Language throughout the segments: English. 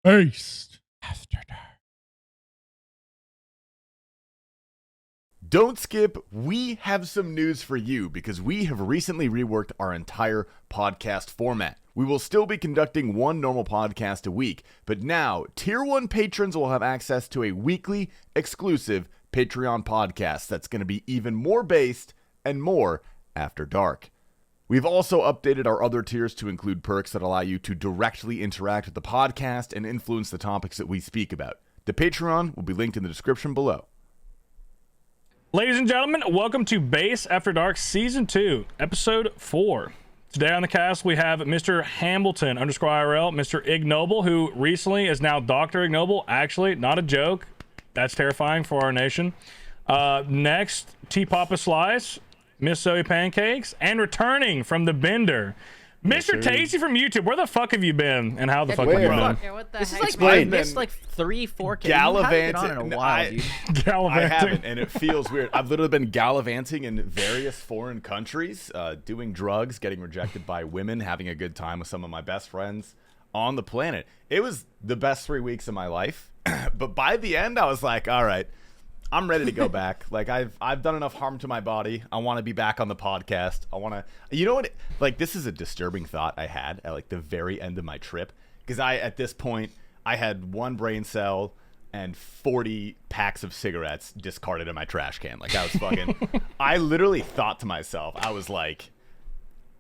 Based After Dark. Don't skip, we have some news for you because we have recently reworked our entire podcast format. We will still be conducting one normal podcast a week, but now Tier 1 patrons will have access to a weekly exclusive Patreon podcast that's going to be even more based and more after dark. We've also updated our other tiers to include perks that allow you to directly interact with the podcast and influence the topics that we speak about. The Patreon will be linked in the description below. Ladies and gentlemen, welcome to Base After Dark Season 2, Episode 4. Today on the cast, we have Mr. Hamilton _IRL, Mr. Ignoble, who recently is now Dr. Ignoble. Actually, not a joke. That's terrifying for our nation. Next, T. Papa Slice, Miss Zoe Pancakes, and returning from the Bender, Mr. Tasty from YouTube. Where the fuck have you been? And how the fuck have you been? Yeah, what the This is heck? like I missed like 3-4 kids. Gallivanting. You haven't been on in a while, dude. I Gallivanting. haven't, and it feels weird. I've literally been gallivanting in various foreign countries, doing drugs, getting rejected by women, having a good time with some of my best friends on the planet. It was the best 3 weeks of my life, but by the end, I was like, all right, I'm ready to go back. Like I've done enough harm to my body. I want to be back on the podcast. I want to, you know what? Like this is a disturbing thought I had at like the very end of my trip because at this point I had one brain cell and 40 packs of cigarettes discarded in my trash can. Like I was fucking. I literally thought to myself, I was like,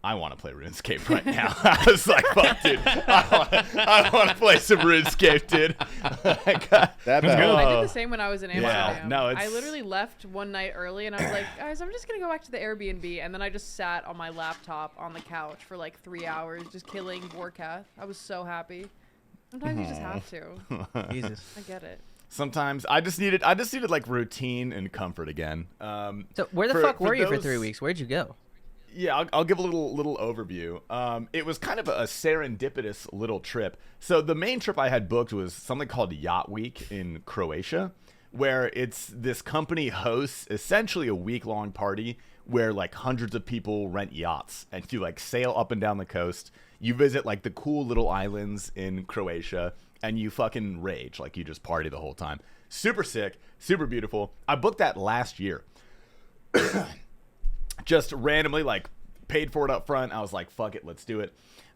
I want to play RuneScape right now. I was like, fuck, dude. I want to play some RuneScape, dude. That bad. I did the same when I was in Amsterdam. Yeah, no, I literally left one night early and I was like, guys, I'm just going to go back to the Airbnb. And then I just sat on my laptop on the couch for like 3 hours just killing Vorkath. I was so happy. Sometimes you just have to. Jesus. I get it. Sometimes I just needed like routine and comfort again. So where the fuck were you for 3 weeks? Where'd you go? Yeah, I'll give a little overview. It was kind of a serendipitous little trip. So the main trip I had booked was something called Yacht Week in Croatia, where it's this company hosts essentially a week-long party where like hundreds of people rent yachts and you like sail up and down the coast. You visit like the cool little islands in Croatia and you fucking rage, like you just party the whole time. Super sick, super beautiful. I booked that last year. Just randomly like paid for it up front. I was like, fuck it, let's do it.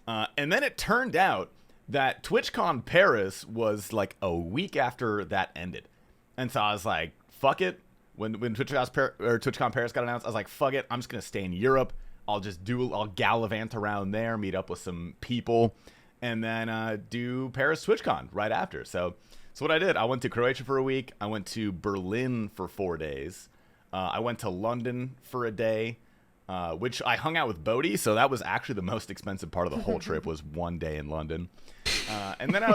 And then it turned out that TwitchCon Paris was like a week after that ended. And so I was like, fuck it. When TwitchCon Paris got announced, I was like, fuck it. I'm just going to stay in Europe. I'll gallivant around there, meet up with some people, and then do Paris TwitchCon right after. So what I did, I went to Croatia for a week. I went to Berlin for 4 days. I went to London for a day, which I hung out with Bodhi, so that was actually the most expensive part of the whole trip was 1 day in London. And then I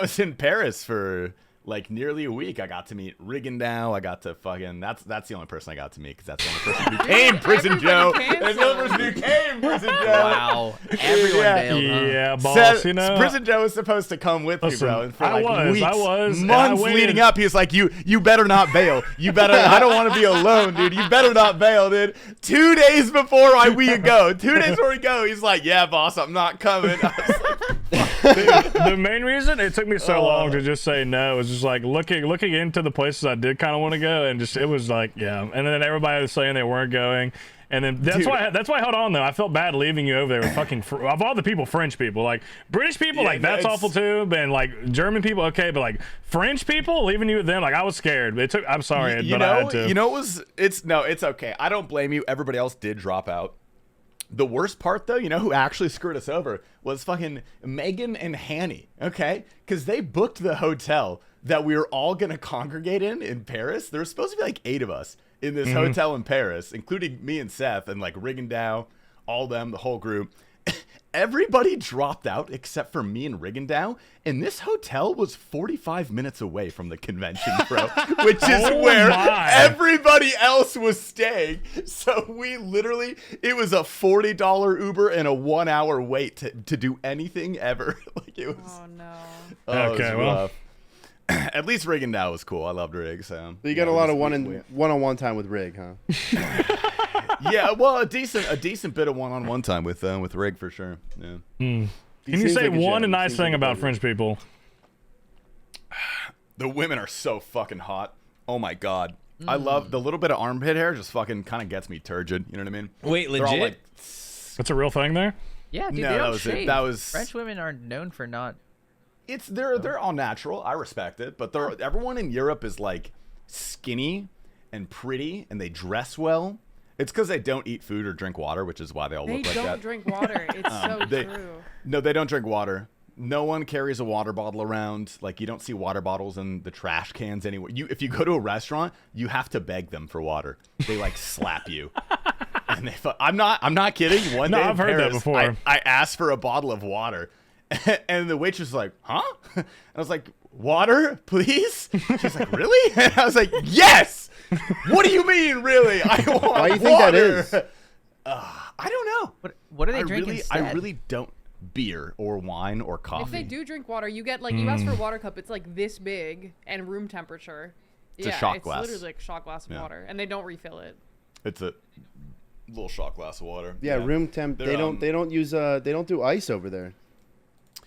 was in Paris for like nearly a week. I got to meet Rigondeaux. I got to fucking that's the only person I got to meet because that's the only person who came Prison Joe. That's the only person who came Prison Joe. Wow, everyone bailed. Huh? Yeah, boss. You know, Prison Joe was supposed to come with me, bro. And for like I was months leading up, he was like, "You better not bail. You better. I don't want to be alone, dude. You better not bail, dude." 2 days before we go, 2 days before we go, he's like, "Yeah, boss, I'm not coming." I was like, the main reason it took me so long to just say no was just like looking into the places I did kind of want to go, and just it was like, yeah. And then everybody was saying they weren't going, and then that's why I held on though. I felt bad leaving you over there with fucking of all the people, French people, like British people, like that's awful too, and like German people, okay, but like French people leaving you with them, like I was scared. I'm sorry, but I had to. You know, it's okay. I don't blame you. Everybody else did drop out. The worst part, though, you know who actually screwed us over was fucking Megan and Hanny, okay? Because they booked the hotel that we were all going to congregate in Paris. There was supposed to be like 8 of us in this hotel in Paris, including me and Seth and like Rigondeaux, all them, the whole group. Everybody dropped out except for me and Rigondeaux, and this hotel was 45 minutes away from the convention, bro, which is where everybody else was staying. So we literally, it was a $40 Uber and a 1 hour wait to do anything ever. Like it was. Oh no. Okay, well. At least Rigondeaux was cool. I loved Rig. So you got a lot of one-on-one time with Rig, huh? Yeah, well, a decent bit of one-on-one time with Rig for sure. Yeah. You He Can you seems say like a one gem. nice Seems thing like a about buddy. French people? The women are so fucking hot. Oh my god. I love the little bit of armpit hair. Just fucking kind of gets me turgid. You know what I mean? Wait, They're all legit? like, That's a real thing there. Yeah, dude, No, they that don't was it. shave. That was- French women are known for not. they're all natural. I respect it, but everyone in Europe is like skinny and pretty, and they dress well. It's because they don't eat food or drink water, which is why they all They look like don't that. drink water. It's so they- true. No, they don't drink water. No one carries a water bottle around. Like, you don't see water bottles in the trash cans anywhere. If you go to a restaurant, you have to beg them for water. They like slap you. And I'm not kidding. One No, day in I've heard that Paris, before. I asked for a bottle of water, and the waitress was like, "Huh?" And I was like, "Water, please." She's like, "Really?" And I was like, "Yes." What do you mean, really? I want Why do you think that water. is? I don't know. What do they drink really, instead? I really don't. Beer or wine or coffee. If they do drink water, you get like you ask for a water cup. It's like this big and room temperature. a shot it's glass. literally like a shot glass of Yeah. water, and they don't refill it. It's a little shot glass of water. Yeah, room temp. They're, They don't use they don't do ice over there.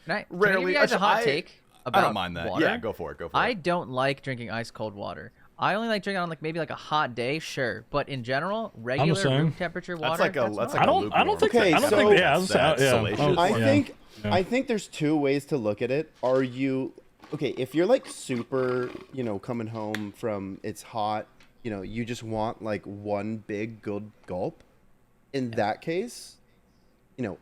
Can I give Rarely. you guys a hot I- take I about don't mind that. water? Yeah, go for it. Go for I it. don't like drinking ice cold water. I only like drinking on like maybe like a hot day, sure, but in general, regular same. room temperature water. That's like a. That's fine. like I don't think. Okay, I don't so- think. Yeah, I was, That's yeah. salacious. Oh, I yeah. think Yeah. I think there's two ways to look at it. Are you okay if you're like super, coming home from it's hot, you just want like one big good gulp. In that case,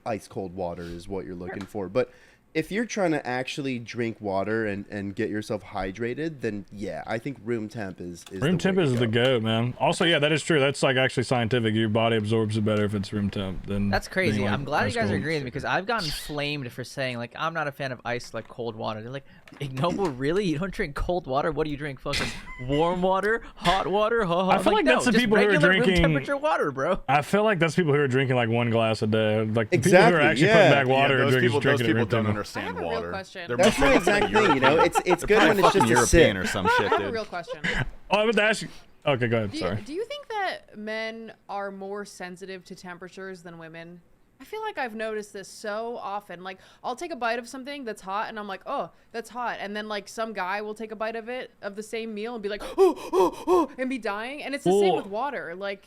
ice cold water is what you're looking for. But if you're trying to actually drink water and get yourself hydrated, then yeah, I think room temp is Room the temp way to is the go. goat, man. Also, yeah, that is true. That's like actually scientific. Your body absorbs it better if it's room temp than. That's crazy. being, like, I'm glad ice you guys are cold. agreeing because I've gotten flamed for saying like I'm not a fan of ice like cold water. They're like, Ignoble, really? You don't drink cold water? What do you drink? Fucking warm water, hot water? I feel like that's the just people who are regular room drinking- temperature water, bro. I feel like that's people who are drinking like one glass a day. Like the people who Exactly, are actually yeah. putting back Yeah, water and those drinking, people drinking it room don't temp. understand I have a real water. question. They're That's more the exact thing, It's good when it's just a European sip. or some I shit, have a dude. real question. Oh, I would ask you. Okay, go ahead. Do Sorry. do you think that men are more sensitive to temperatures than women? I feel like I've noticed this so often. Like, I'll take a bite of something that's hot, and I'm like, oh, that's hot. And then, like, some guy will take a bite of it, of the same meal, and be like, oh, and be dying. And it's the same Well- with water. Like,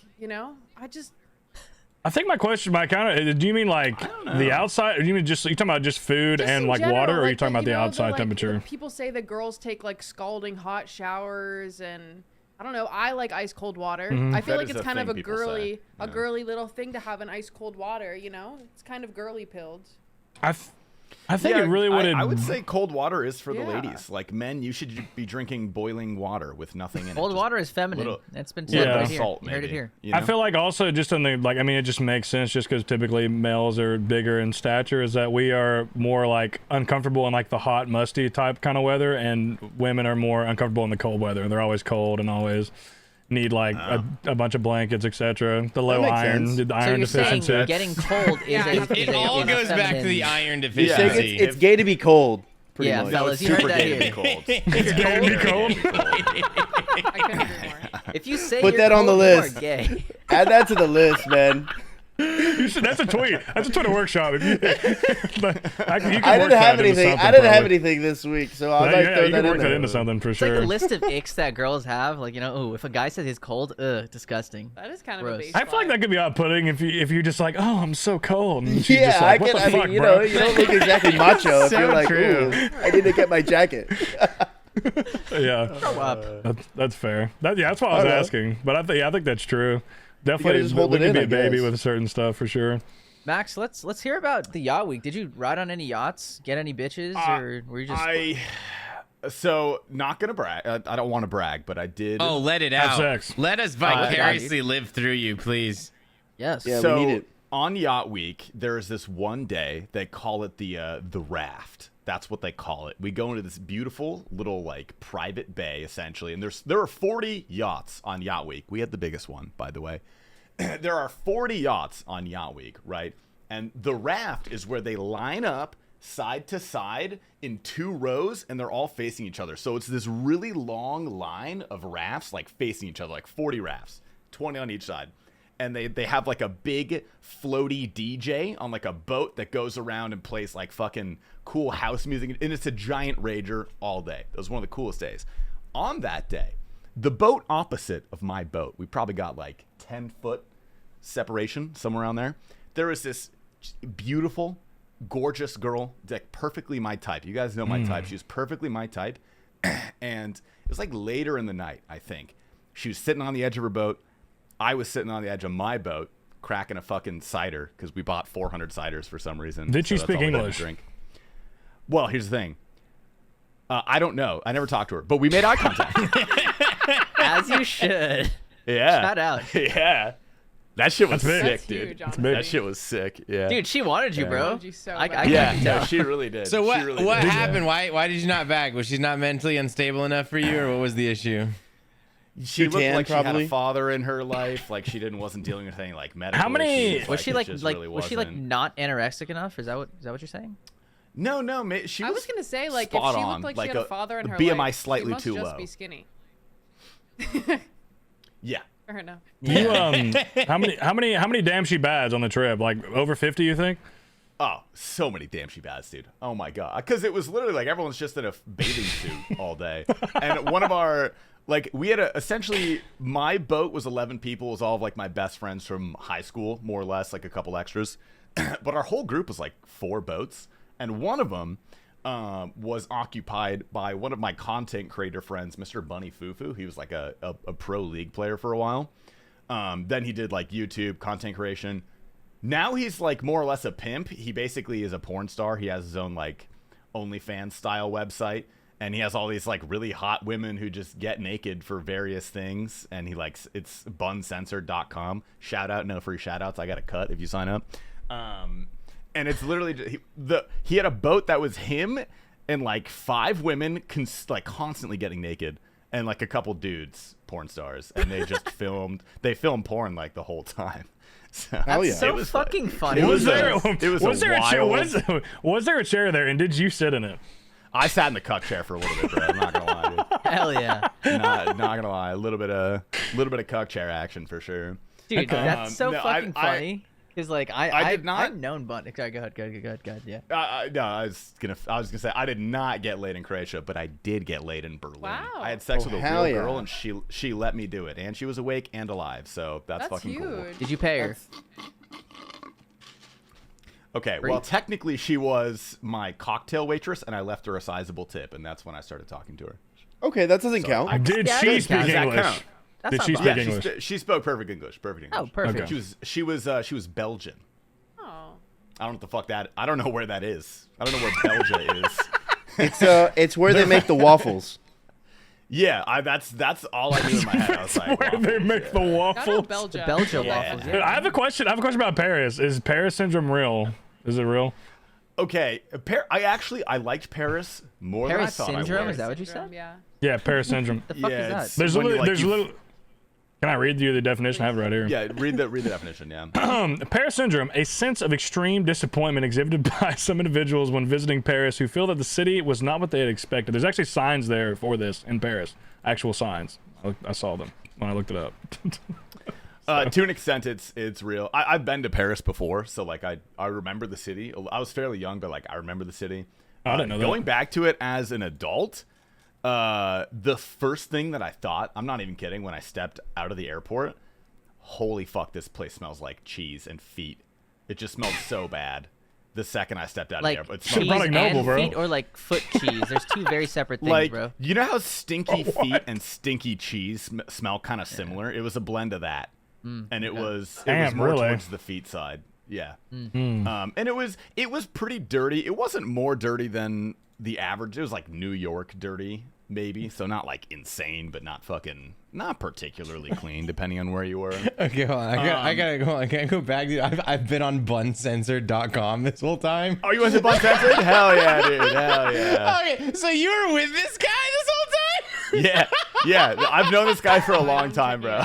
I think my question, my kind of, do you mean like the outside, or do you mean just, you talking about just food just and in like general, water, or are you like, talking about the know, outside like, temperature? people say that girls take, like, scalding hot showers, and I don't know. I like ice cold water. I feel That like is it's a kind of thing a people girly, say. a Yeah. girly little thing to have an ice cold water. It's kind of girly pilled. I think it really would. I would say cold water is for the Yeah. ladies. Like men, you should be drinking boiling water with nothing in it. Cold Just water is feminine. little- That's been little said bit right of here. salt, You heard it maybe. here. You know? I feel like also just in the like, I mean, it just makes sense just because typically males are bigger in stature, is that we are more like uncomfortable in like the hot, musty type kind of weather, and women are more uncomfortable in the cold weather. They're always cold and always need like a bunch of blankets, etc. The low makes iron, sense. the So iron you're saying deficiency. getting cold is Yeah, a, is It a, all is a goes back to feminine- the iron You're saying deficiency. it's gay to be cold. Pretty Yeah, much. fellas, you super heard that gay to be here. cold. It's gay to be cold. I couldn't agree more. If you say Put you're that on the cold, you are list. gay. Add that to the list, man. That's a tweet. That's a Twitter workshop. If you, you can I work didn't that have into anything. something, I didn't have probably. anything this week, so I might Yeah, throw you that can work in that there. into something for It's like sure. a list of icks that girls have. Like, ooh, if a guy says he's cold, disgusting. That is kind of Gross. a base I feel like that line. could be off-putting if you're just like, oh, I'm so cold. And she's Yeah, just like, I what can. the I fuck, mean, bro? you don't look exactly macho if So you're like, true. ooh, I need to get my jacket. Yeah, Grow up. that's fair. That's why I was I know. asking. But I think that's true. Definitely, just hold we it can in, be I a baby guess. with certain stuff for sure. Max, let's hear about the yacht week. Did you ride on any yachts? Get any bitches, or were you just? So not gonna brag. I don't want to brag, but I did. Oh, let it Have out. sex. Let us God, vicariously live through you, please. Yes. Yeah, so we need it. on Yacht Week, there's this one day they call it the raft. That's what they call it. We go into this beautiful little like private bay essentially, and there are 40 yachts on Yacht Week. We had the biggest one, by the way. There are 40 yachts on Yacht Week, right? And the raft is where they line up side to side in 2 rows, and they're all facing each other. So it's this really long line of rafts like facing each other, like 40 rafts, 20 on each side. and they have like a big floaty DJ on like a boat that goes around and plays like fucking cool house music, and it's a giant rager all day. It was one of the coolest days. On that day, the boat opposite of my boat, we probably got like 10-foot separation, somewhere around there. There was this beautiful, gorgeous girl, like perfectly my type. You guys know my type. She was perfectly my type. And it was like later in the night, I think. She was sitting on the edge of her boat. I was sitting on the edge of my boat, cracking a fucking cider, because we bought 400 ciders for some reason. Did she that's speak all we had to English? drink. Well, here's the thing. I don't know. I never talked to her, but we made eye contact. As you should. Yeah. Shout out. Yeah. That shit was That's big. sick, That's dude. huge, honestly. That shit was sick. Yeah. Dude, she wanted you, Yeah. bro. Wanted you so I bad. Yeah, can no, tell. she really did. So She what really what did. happened? Why did you not bag? Was she not mentally unstable enough for you, or what was the issue? She looked tan, like she had probably. a father in her life. Like she wasn't dealing with anything like medical. How many- issues, Was she it like just like really was she like wasn't. not anorexic enough? Is that what you're saying? No, she was. I was gonna say, like, if she spot looked on, like like she had a a father in her BMI life, slightly she must too just low. be skinny. Yeah. Fair enough. You how many damn she bads on the trip? Like over 50, you think? Oh, so many damn she bads, dude. Oh my god. Because it was literally like everyone's just in a bathing suit all day. And one of our, like, we had essentially, my boat was 11 people. It was all of like my best friends from high school, more or less, like a couple extras. But our whole group was like 4 boats. And one of them was occupied by one of my content creator friends, Mr. Bunny Fufu. He was like a pro league player for a while. Then he did like YouTube content creation. Now he's like more or less a pimp. He basically is a porn star. He has his own like OnlyFans style website, and he has all these like really hot women who just get naked for various things. And he likes, it's buncensored.com. Shout out, no free shout outs. I got a cut if you sign up. And it's literally he had a boat that was him and like 5 women like constantly getting naked, and like a couple dudes, porn stars, and they just filmed porn like the whole time. So, Hell yeah. So it was fucking funny. it Was was there a a chair? wild- Was there a chair there, and did you sit in it? I sat in the cuck chair for a little bit, bro. I'm not gonna lie, Hell yeah. dude. Not gonna lie. A little bit of cuck chair action for sure. Dude, that's so no, fucking I- funny. Because like I did not- I've known Bunny. Sorry, go ahead, yeah. No, I was gonna say I did not get laid in Croatia, but I did get laid in Berlin. Wow. I had sex Oh, with a hell real yeah. girl, and she let me do it, and she was awake and alive, so that's That's fucking huge. cool. Did you pay her? Okay, well, technically she was my cocktail waitress, and I left her a sizable tip, and that's when I started talking to her. Okay, that doesn't count. Did Yeah, she that speak counts. Does that English? count? That's Did not she bad. speak Yeah, English? she spoke perfect English. Perfect English. Oh, perfect. Okay. She was Belgian. Oh. I don't know what the fuck that. I don't know where that is. I don't know where Belgia is. It's where they make the waffles. Yeah, that's all I knew in my head. I was like, Where they make the I know waffles? Belgium. The Belgian Yeah. waffles. Dude, Yeah. I have a question about Paris. Is Paris syndrome real? Is it real? okay, I liked Paris more Paris than I thought syndrome? I would. Is that what you Syndrome, said? Yeah. Yeah, Paris syndrome. The fuck Yeah, is it's- that? There's when you, like, there's you- little. Can I read you the definition? I have it right here. Yeah, read the definition. Yeah. Paris syndrome, a sense of extreme disappointment exhibited by some individuals when visiting Paris who feel that the city was not what they had expected. There's actually signs there for this in Paris, actual signs. I saw them when I looked it up. To an extent, it's real. I've been to Paris before, so like I remember the city. I was fairly young, but like I remember the city. I didn't know that. Going back to it as an adult, the first thing that I thought, I'm not even kidding, when I stepped out of the airport, holy fuck, this place smells like cheese and feet. It just smelled so bad. The second I stepped out Like of the airport, it cheese smelled brought like Noble, and bro. feet, or like foot cheese? There's two very separate things, like bro. you know how stinky feet and stinky cheese smell kind of similar. It was a blend of that, and it was Damn, more really? towards the feet side. Yeah, and it was pretty dirty. It wasn't more dirty than the average. It was like New York dirty, maybe. So not like insane, but not particularly clean, depending on where you were. Okay, hold on. I gotta go. I can't go back, dude. I've been on buncensored.com this whole time. Oh, you went to Bun Censored? Hell yeah, dude. Hell yeah. Okay, so you were with this guy this whole time? Yeah. I've known this guy for a long time, bro.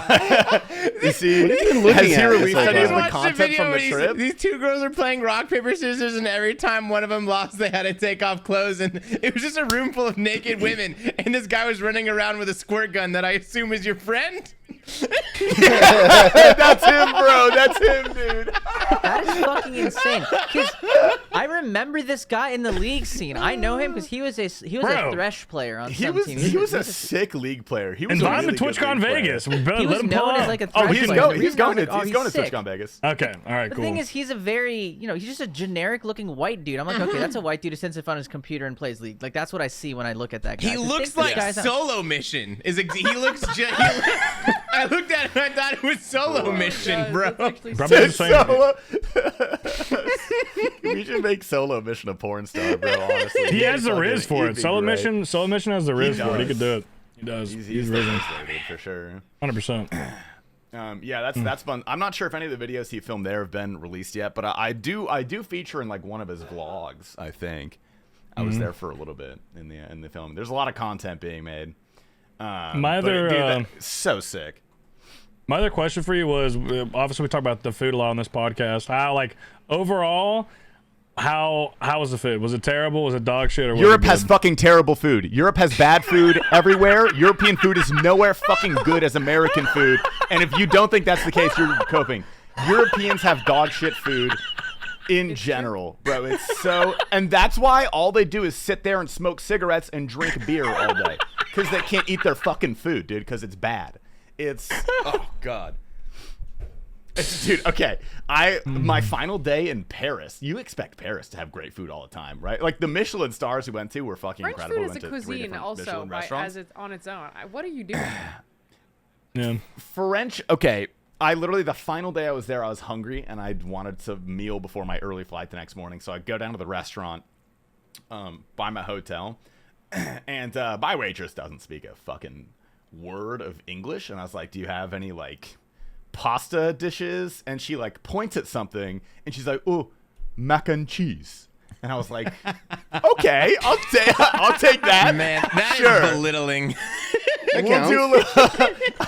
You see, What have you been looking has he at this released whole any of time? the content from the where trip? these two girls are playing rock, paper, scissors, and every time one of them lost, they had to take off clothes. And it was just a room full of naked women. And this guy was running around with a squirt gun that I assume is your friend. That's him, bro. That's him, dude. That is fucking insane. 'Cause I remember this guy in the league scene. I know him because he was a Bro. Thresh player on He some was team. a sick league player. He was Invite a him really to good TwitchCon league player. Vegas. We He better was let him pull known up. as like a Oh, Thresh he's player. going. The He's reason I going was to. like, He's oh, going to sick. TwitchCon Vegas. Okay, all right, The cool. thing is, he's a very, he's just a generic looking white dude. I'm like, okay, that's a white dude who sits in front of his computer and plays League. Like, that's what I see when I look at that guy. He To looks think this like guy's not- Solo Mission. I looked at him and I thought it was Solo Mission, Guys, bro. that's actually Probably the same. We should make Solo Mission a porn star, bro. Honestly, He has the Fucking- riz for he'd it. be Solo great. mission has the riz for it. He does. could do it. He does. He's the risen. best dude for sure. 100%. Yeah, that's fun. I'm not sure if any of the videos he filmed there have been released yet, but I do feature in like one of his vlogs. I think I was there for a little bit in the film. There's a lot of content being made. My but, other, dude, so sick. My other question for you was, obviously we talk about the food a lot on this podcast. How, like, overall, how was the food? Was it terrible? Was it dog shit? Or was Europe it has good? fucking terrible food. Europe has bad food everywhere. European food is nowhere fucking good as American food. And if you don't think that's the case, you're coping. Europeans have dog shit food in general, bro. It's so, and that's why all they do is sit there and smoke cigarettes and drink beer all day, because they can't eat their fucking food, dude, because it's bad. It's, oh god. Dude, okay. My final day in Paris. You expect Paris to have great food all the time, right? Like the Michelin stars we went to were fucking French incredible. food is We a went to 3 cuisine different also, Michelin by, restaurants. as it's on its own. What are you doing? Yeah. French, okay. I literally, the final day I was there, I was hungry and I wanted to meal before my early flight the next morning. So I go down to the restaurant by my hotel, and my waitress doesn't speak a fucking word of English. And I was like, do you have any like pasta dishes? And she like points at something and she's like, oh, mac and cheese. And I was like, okay, I'll take that. Man, that is Sure. belittling. That We'll counts. do a little.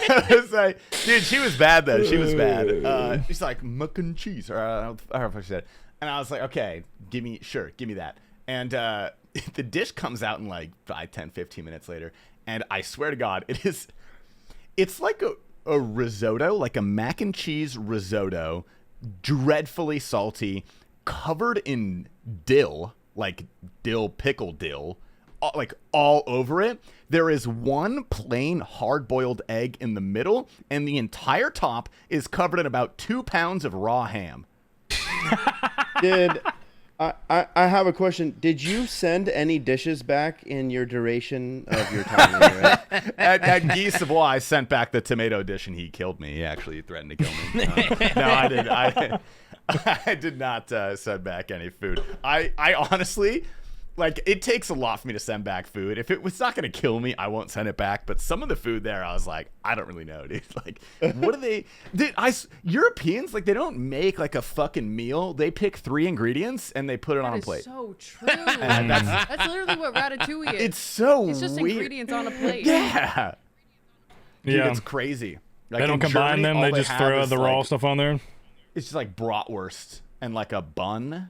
I was like, dude, she was bad though. She was bad. She's like mac and cheese, or I don't know what she said. And I was like, okay, give me that. And the dish comes out in like 5, 10, 15 minutes later, and I swear to God, it's like a risotto, like a mac and cheese risotto, dreadfully salty, covered in dill, like pickle dill, like all over it. There is one plain hard-boiled egg in the middle, and the entire top is covered in about 2 pounds of raw ham. Did I have a question? Did you send any dishes back in your duration of your time there? Right? At Guy Savoy, I sent back the tomato dish, and he killed me. He actually threatened to kill me. No, I did. I did not send back any food. I honestly, like, it takes a lot for me to send back food. If it's not going to kill me, I won't send it back. But some of the food there, I was like, I don't really know, dude. Like, what do they... Europeans, like, they don't make, like, a fucking meal. They pick 3 ingredients, and they put it on That a is plate. so true. That's literally what ratatouille is. It's so It's just weird. ingredients on a plate. Yeah. Dude, Yeah. it's crazy. Like, They don't in combine Germany, them. all They just have throw is, the raw like, stuff on there. It's just like bratwurst and like a bun,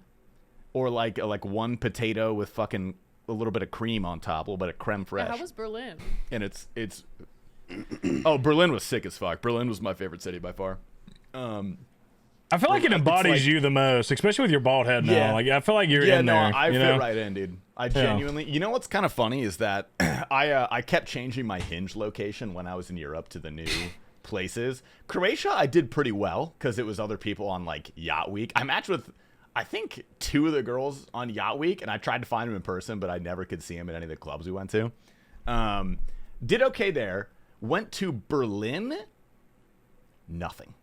or like one potato with fucking a little bit of cream on top, a little bit of creme Yeah, fraiche. how was Berlin? And it's oh, Berlin was sick as fuck. Berlin was my favorite city by far. I feel like it It's embodies like- you the most, especially with your bald head now. Yeah. Like, I feel like you're Yeah, in no, there. I you fit know? right in, dude. I genuinely. You know what's kind of funny is that I kept changing my Hinge location when I was in Europe to the new places. Croatia, I did pretty well because it was other people on like Yacht Week. I matched with, I think, 2 of the girls on Yacht Week, and I tried to find them in person, but I never could see them at any of the clubs we went to. Did okay there. Went to Berlin. Nothing.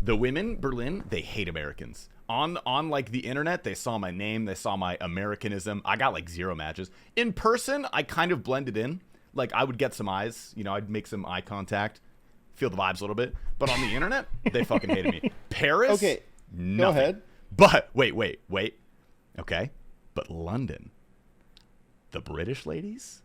The women, Berlin, they hate Americans. On like the internet, they saw my name, they saw my Americanism. I got like 0 matches. In person, I kind of blended in. Like, I would get some eyes, I'd make some eye contact, feel the vibes a little bit. But on the internet, they fucking hated me. Paris, Okay, nothing. go ahead. But wait. Okay. But London, the British ladies,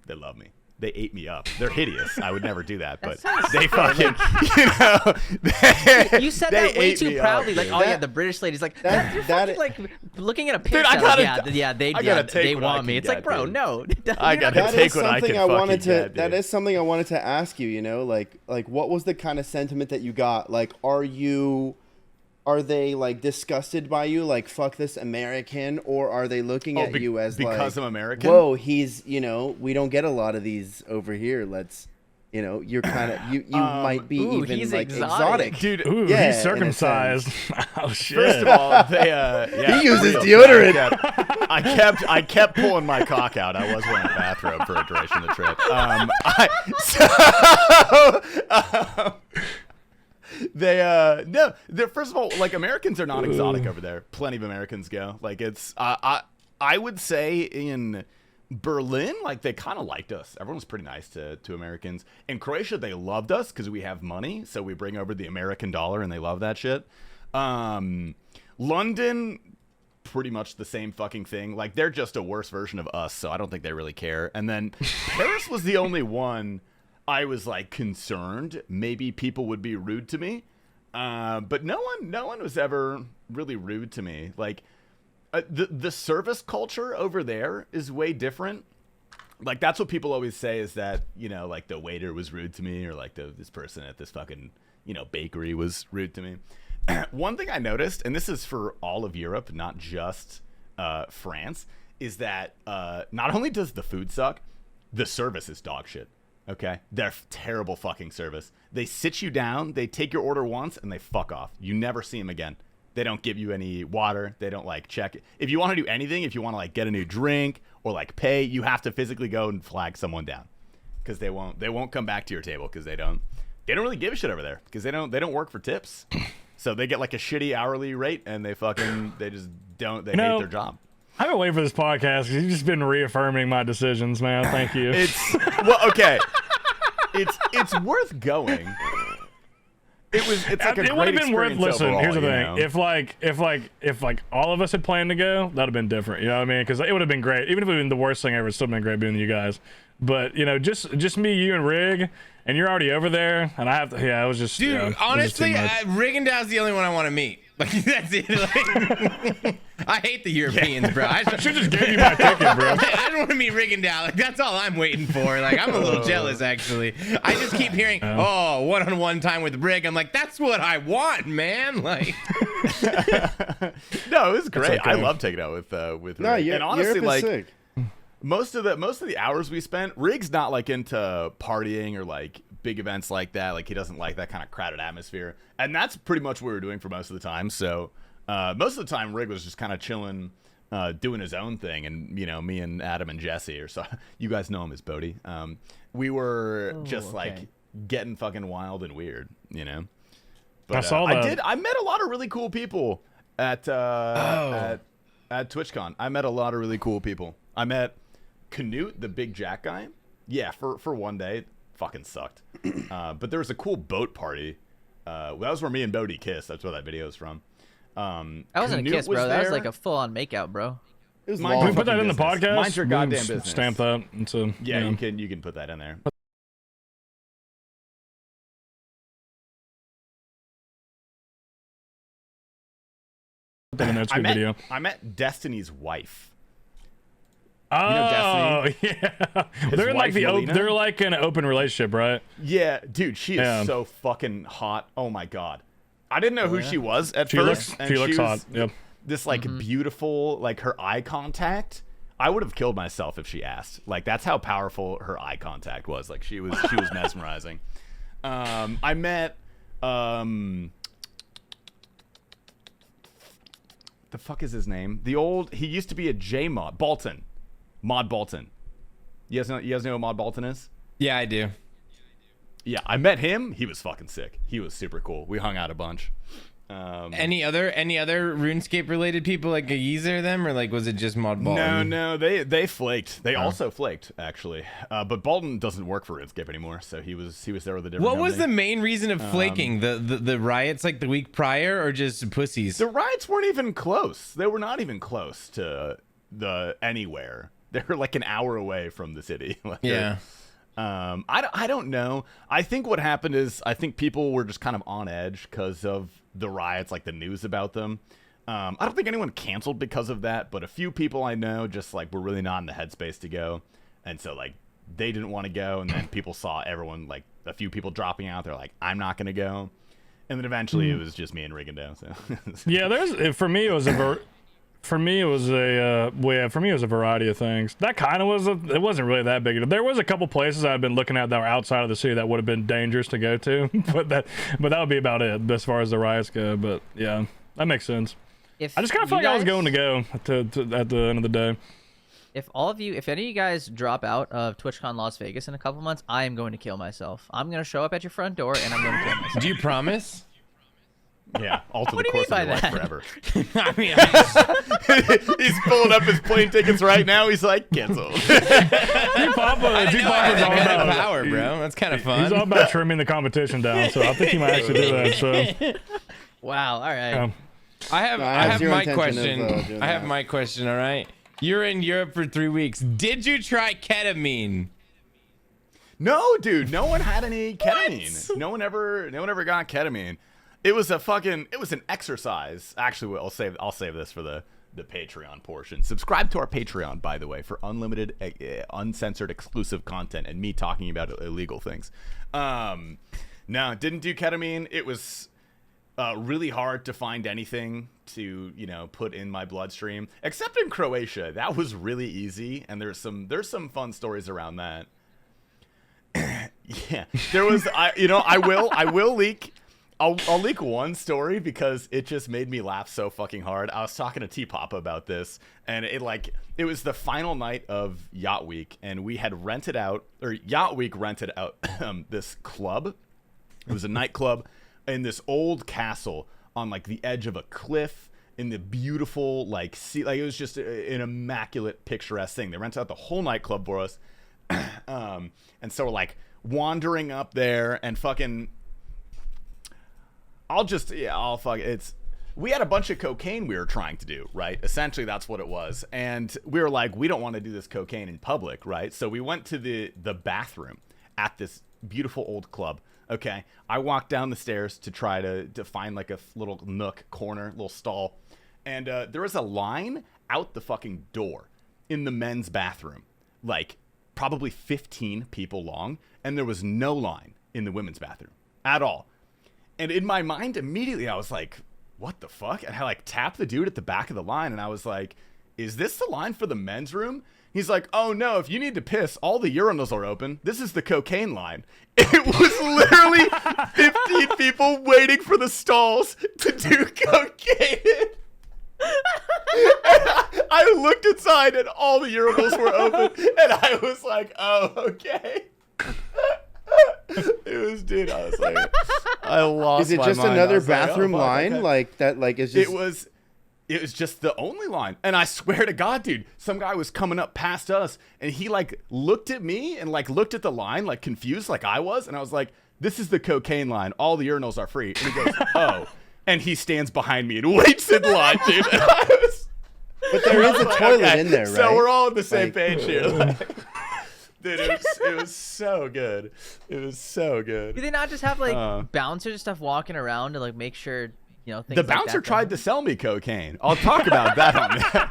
they love me. they ate me up. They're hideous. I would never do that, but sounds they fucking, you know, You said they that way ate too me proudly, up, like, dude. oh yeah, the British lady's like, that- you're that- fucking, like looking at a picture. Dude, I gotta- they I gotta take they what I want can me. It's get, like, bro, dude. no. I gotta That take is what I something can I wanted fucking to. get, That dude. is something I wanted to ask you. You know, like what was the kind of sentiment that you got? Like, are they like disgusted by you, like fuck this American, or are they looking at you as because like, I'm American? whoa, he's, you know, we don't get a lot of these over here. Let's, you know, you're kind of you might be ooh, even he's like exotic. Dude, Ooh, Yeah, in he's a circumcised. Oh shit. first of all, they yeah, He uses real. deodorant. I kept pulling my cock out. I was wearing a bathrobe for a duration of the trip. They're first of all, like, Americans are not exotic over there. Plenty of Americans go. Like, it's I would say in Berlin, like, they kind of liked us. Everyone was pretty nice to Americans. In Croatia, they loved us because we have money, so we bring over the American dollar, and they love that shit. London, pretty much the same fucking thing. Like, they're just a worse version of us, so I don't think they really care. And then Paris was the only one I was like concerned maybe people would be rude to me, but no one was ever really rude to me. Like, the service culture over there is way different. Like, that's what people always say, is that, you know, like, the waiter was rude to me, or like this person at this fucking, you know, bakery was rude to me. One thing I noticed, and this is for all of Europe, not just France, is that not only does the food suck, the service is dog shit. Okay? They're terrible fucking service. They sit you down, they take your order once, and they fuck off. You never see them again. They don't give you any water. They don't, like, check it. If you want to do anything, if you want to, like, get a new drink or, like, pay, you have to physically go and flag someone down, because they won't come back to your table, because they don't really give a shit over there, because they don't work for tips. So they get, like, a shitty hourly rate, and they just don't, they hate their job. I've been waiting for this podcast because you've just been reaffirming my decisions, man. Thank you. Okay. It's worth going. It's like a it would great have been worth. experience Listen, overall, here's the you thing. know? If all of us had planned to go, that'd have been different. You know what I mean? Because it would have been great. Even if it would have been the worst thing ever, it'd still been great being with you guys. But, you know, just me, you, and Rig, and you're already over there, and I have to. Yeah, it was just. Dude, you know, it was just too honestly, much. Riggindale's the only one I want to meet. Like, that's it. Like, I hate the Europeans, bro. I should just gave you my ticket, bro. I just want to meet Riggindale. Like, that's all I'm waiting for. Like, I'm a little jealous, actually. I just keep hearing, one-on-one time with Rig. I'm like, that's what I want, man. Like, No, it was great. okay. I love taking out with No, Rig. And honestly, Europe is like, sick. most of the hours we spent, Rig's not like into partying or like big events like that. Like, he doesn't like that kind of crowded atmosphere, and that's pretty much what we were doing for most of the time. So most of the time, Rig was just kind of chilling, doing his own thing, and, you know, me and Adam and Jesse, or so you guys know him as Bodie. We were just like getting fucking wild and weird, you know. But I saw that. I met a lot of really cool people at TwitchCon. I met a lot of really cool people. I met Canute, the big Jack guy. Yeah, for one day. It fucking sucked. But there was a cool boat party. That was where me and Bodie kissed. That's where that video is from. That wasn't a Canute kiss, bro. That was there. like a full-on makeout, bro. It was Mine- long Can we put that fucking in the business. podcast? Mind your We can goddamn business. Stamp that. Into, Yeah, you know. you can put that in there. Put that in there. It's a good video. I met Destiny's wife. Oh, know yeah. They're in like wife, Melina? they're like in an open relationship, right? Yeah, dude, she is Yeah. so fucking hot. Oh my god, I didn't know who she was at She first. looks and she looks was hot. Yep. This like beautiful, like, her eye contact. I would have killed myself if she asked. Like, that's how powerful her eye contact was. Like, she was mesmerizing. I met the fuck is his name? He used to be a J-Mod. Mod Bolton. You guys know who Mod Bolton is? yeah, I do. Yeah, I met him. He was fucking sick. He was super cool. We hung out a bunch. Any other RuneScape related people, like a Yeezer, them, or like was it just Mod Bolton? No, they flaked. They also flaked, actually. But Bolton doesn't work for RuneScape anymore, so he was there with a different What was the company. main reason of flaking? The riots like the week prior, or just pussies? The riots weren't even close. They were not even close to the anywhere. They were like an hour away from the city. Like, Yeah. I don't know. I think what happened is I think people were just kind of on edge because of the riots, like the news about them. I don't think anyone canceled because of that, but a few people I know just like were really not in the headspace to go, and so like they didn't want to go, and then people saw everyone, like a few people dropping out. They're like, I'm not gonna go, and then eventually it was just me and Rigondeaux. So Yeah, for me it was a variety of things. That kind of it wasn't really that big. There was a couple places I've been looking at that were outside of the city that would have been dangerous to go to, but that would be about it as far as the riots go. But yeah, that makes sense. If I just kind of feel like I was going to go at the end of the day. If any of you guys drop out of TwitchCon Las Vegas in a couple months, I am going to kill myself. I'm going to show up at your front door and I'm going to kill myself. Do you promise? yeah, alter What the do you course mean of by your life that? forever. I mean, He's pulling up his plane tickets right now. He's like, canceled. I didn't know I had that kind of about power, bro. That's kind of He's all fun. about trimming the competition down, so I think he might actually do that. So Wow. All right. I have I have zero my intention question. of, doing I have that. my question. All right. You're in Europe for 3 weeks. Did you try ketamine? No, dude, no one had any ketamine. No one ever got ketamine. It was an exercise. Actually, I'll save this for the Patreon portion. Subscribe to our Patreon, by the way, for unlimited, uncensored, exclusive content and me talking about illegal things. No, didn't do ketamine. It was really hard to find anything to put in my bloodstream, except in Croatia. That was really easy, and there's some fun stories around that. Yeah, there was I will leak. I'll leak one story because it just made me laugh so fucking hard. I was talking to T-Papa about this, and it was the final night of Yacht Week, and we had rented out, or Yacht Week rented out this club. It was a nightclub in this old castle on like the edge of a cliff in the beautiful like sea. Like it was just an immaculate, picturesque thing. They rented out the whole nightclub for us, and so we're like wandering up there and fucking. We had a bunch of cocaine we were trying to do, right? Essentially, that's what it was. And we were like, we don't want to do this cocaine in public, right? So we went to the bathroom at this beautiful old club. Okay. I walked down the stairs to try to find like a little nook, corner, little stall. And there was a line out the fucking door in the men's bathroom, like probably 15 people long. And there was no line in the women's bathroom at all. And in my mind, immediately, I was like, what the fuck? And I like tapped the dude at the back of the line, and I was like, is this the line for the men's room? He's like, oh no, if you need to piss, all the urinals are open. This is the cocaine line. It was literally 15 people waiting for the stalls to do cocaine. I looked inside, and all the urinals were open, and I was like, oh, okay. It was, dude. I was like, I lost. Is it my just mind. I another was like, oh, bathroom fuck, line okay. like that? Like is just It was just the only line, and I swear to God, dude, some guy was coming up past us, and he like looked at me and like looked at the line, like confused, like I was, and I was like, "This is the cocaine line. All the urinals are free." And he goes, "Oh," and he stands behind me and waits in line, dude. And I was, but there is a like, toilet okay, in there, right? So we're all on the same Like- page here. Like, dude, it was so good. It was so Do good. they not just have like bouncers and stuff walking around to like make sure things The like bouncer that tried to sell me cocaine. I'll talk about that on there.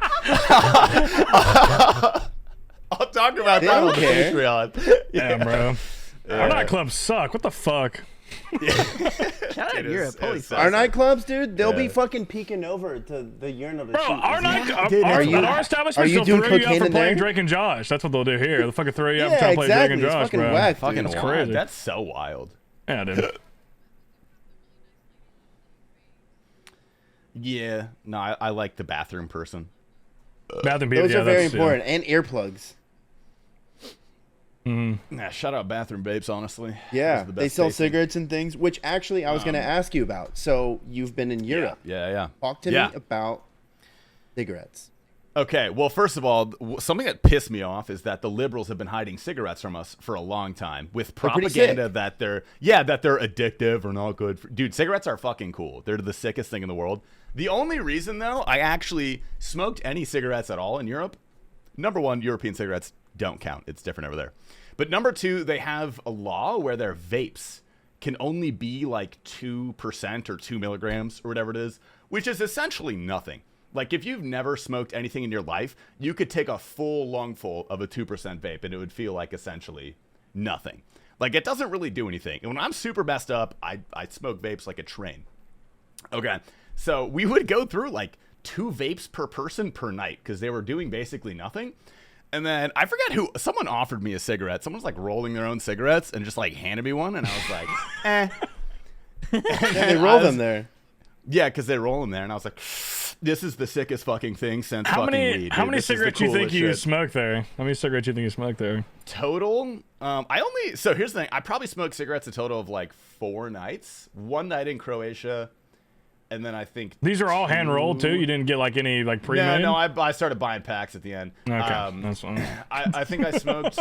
I'll talk about They that on don't the care. Patreon. yeah, bro. Our nightclubs suck. What the fuck? Shout out It is- Europe. Holy it's fuck. Our nightclubs, dude, they'll be Yeah. fucking peeking over to the urinal to Bro, shoot. our night, dude, our, are you- our establishment are you still doing throw you up cocaine for in playing there? Drake and Josh. That's what they'll do here. They'll fucking throw you up Yeah, trying to play exactly. Drake and It's Josh, fucking bro. whack, Fucking dude. It's wild. crazy. That's so wild. Yeah, dude. Yeah. No, I like the bathroom person. Bathroom people. Those yeah, are very that's, yeah. important, and earplugs. Nah, shout out bathroom babes, honestly. Yeah, Those are the they best sell tasting. cigarettes and things, which actually I was going to ask you about. So you've been in Europe. Yeah. Talk to Yeah. me about cigarettes. Okay, well, first of all, something that pissed me off is that the liberals have been hiding cigarettes from us for a long time with They're pretty propaganda sick. that they're addictive or not good. Dude, cigarettes are fucking cool. They're the sickest thing in the world. The only reason, though, I actually smoked any cigarettes at all in Europe, number one, European cigarettes don't count. It's different over there. But number 2, they have a law where their vapes can only be like 2% or 2 milligrams or whatever it is, which is essentially nothing. Like, if you've never smoked anything in your life, you could take a full lungful of a 2% vape and it would feel like essentially nothing. Like, it doesn't really do anything. And when I'm super messed up, I smoke vapes like a train. Okay, so we would go through like 2 vapes per person per night because they were doing basically nothing. And then I forget who, someone offered me a cigarette. Someone was like rolling their own cigarettes and just like handed me one. And I was like, eh. Yeah, they roll them there. Yeah, because they roll them there. And I was like, this is the sickest fucking thing since How fucking many weed. how dude. many This is the cigarettes do you think coolest you shit. smoke there? How many cigarettes do you think you smoke there? Total? So here's the thing. I probably smoked cigarettes a total of like 4 nights. 1 night in Croatia. And then I think These are all hand rolled too. You didn't get like any like pre-made. No, I started buying packs at the end. Okay, that's fine. I think I smoked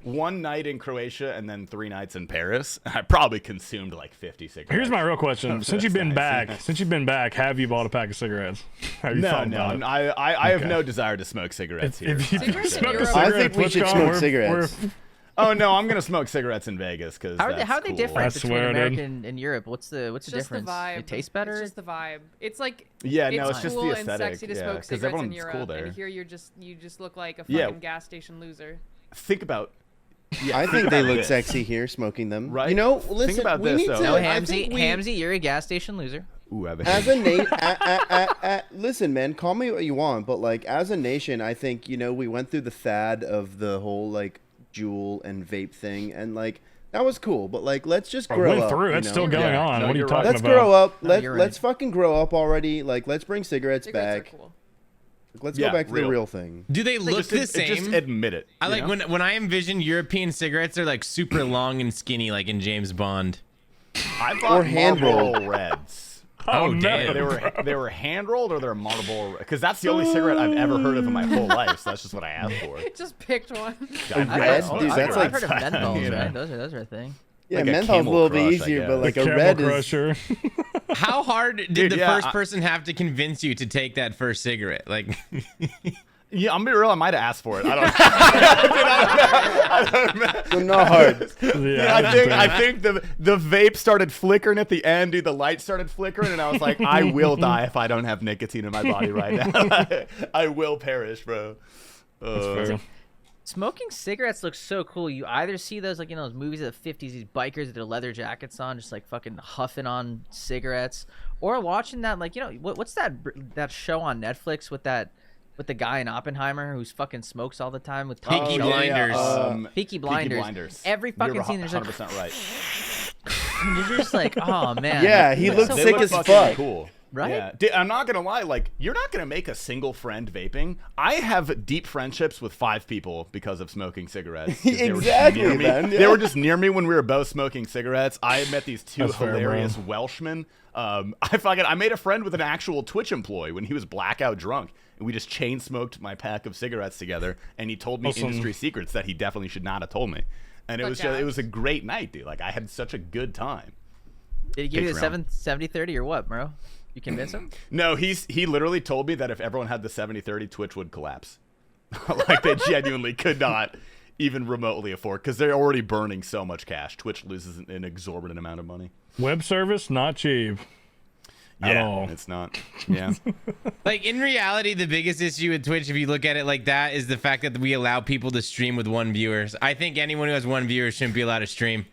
1 night in Croatia and then 3 nights in Paris. I probably consumed like 50 cigarettes. Here's my real question: since you've been That's nice. back, have you bought a pack of cigarettes? Have you No, thought no, about it? I have Okay. no desire to smoke cigarettes here. If you Cigarettes in smoke a Europe- cigarette, I think we should TwitchCon, smoke we're- cigarettes. Oh no, I'm gonna smoke cigarettes in Vegas because How are they cool. different I between swear, dude. America and Europe? What's the It's just difference? the vibe. They taste better. It's just the vibe. It's like Yeah, it's no, it's just cool the and aesthetic. sexy to Yeah, smoke 'cause cigarettes in everyone's Europe, cool there. and here you just look like a fucking Yeah. gas station loser. Think about. Yeah, I think they about look this. sexy here smoking them. Right? You know, Think listen, about we this, need though. to. No, I Hamzy, think we- Hamzy, you're a gas station loser. Ooh, As a nation, listen, man, call me what you want, but like as a nation, I think we went through the fad of the whole like Juul and vape thing, and like that was cool. But like, let's just grow went up. through. you It's know? still going Yeah. on. No, What are you you're talking right. Let's about? grow up. No, you're right. Let's fucking grow up already. Like, let's bring cigarettes Cigarettes back. are cool. Let's Yeah, go back to real. the real thing. Do they look the same? Just admit it. I you like know? when I envision European cigarettes, they're like super long and skinny, like in James Bond. I bought Or hand Marlboro rolled. Reds. Oh, no. damn. They were hand rolled or they're Marlboro because that's the only cigarette I've ever heard of in my whole life. So that's just what I asked for. Just picked one. red? Dude, that's I've like- heard of menthols, you know. right? Those are a thing. Yeah, Like a menthol's a Camel little bit Crush, I easier, but guess. like The a Camel red is. Crusher. How hard did Dude, the yeah, first person have to convince you to take that first cigarette? Like, Yeah, I'm gonna be real. I might have asked for it. I don't. So not hard. Yeah, I think the vape started flickering at the end, dude. The light started flickering, and I was like, I will die if I don't have nicotine in my body right now. I will perish, bro. Fair. Smoking cigarettes looks so cool. You either see those like those movies of the 50s, these bikers with their leather jackets on, just like fucking huffing on cigarettes, or watching that like what's that show on Netflix with the guy in Oppenheimer who's fucking smokes all the time with Tom Peaky Shelby? Blinders. Peaky Blinders. Every fucking You're scene there's like 100% right. and you're just like, oh man. Yeah, he looks so They sick look as fucking fuck. Cool. Right? Yeah. Dude, I'm not gonna lie. Like, you're not gonna make a single friend vaping. I have deep friendships with 5 people because of smoking cigarettes. 'Cause they were just Exactly, near me. man, They yeah. were just near me when we were both smoking cigarettes. I met these 2 That's fair, bro. hilarious Welshmen. I made a friend with an actual Twitch employee when he was blackout drunk, and we just chain smoked my pack of cigarettes together. And he told me Awesome. industry secrets that he definitely should not have told me. And it was a great night, dude. Like, I had such a good time. Did he give you the Patreon. 70-30 or what, bro? You convince him? No, he literally told me that if everyone had the 70-30, Twitch would collapse. Like, they genuinely could not even remotely afford, because they're already burning so much cash. Twitch loses an exorbitant amount of money. Web service not cheap. At all. It's not. Yeah. Like in reality, the biggest issue with Twitch, if you look at it like that, is the fact that we allow people to stream with 1 viewer. I think anyone who has 1 viewer shouldn't be allowed to stream.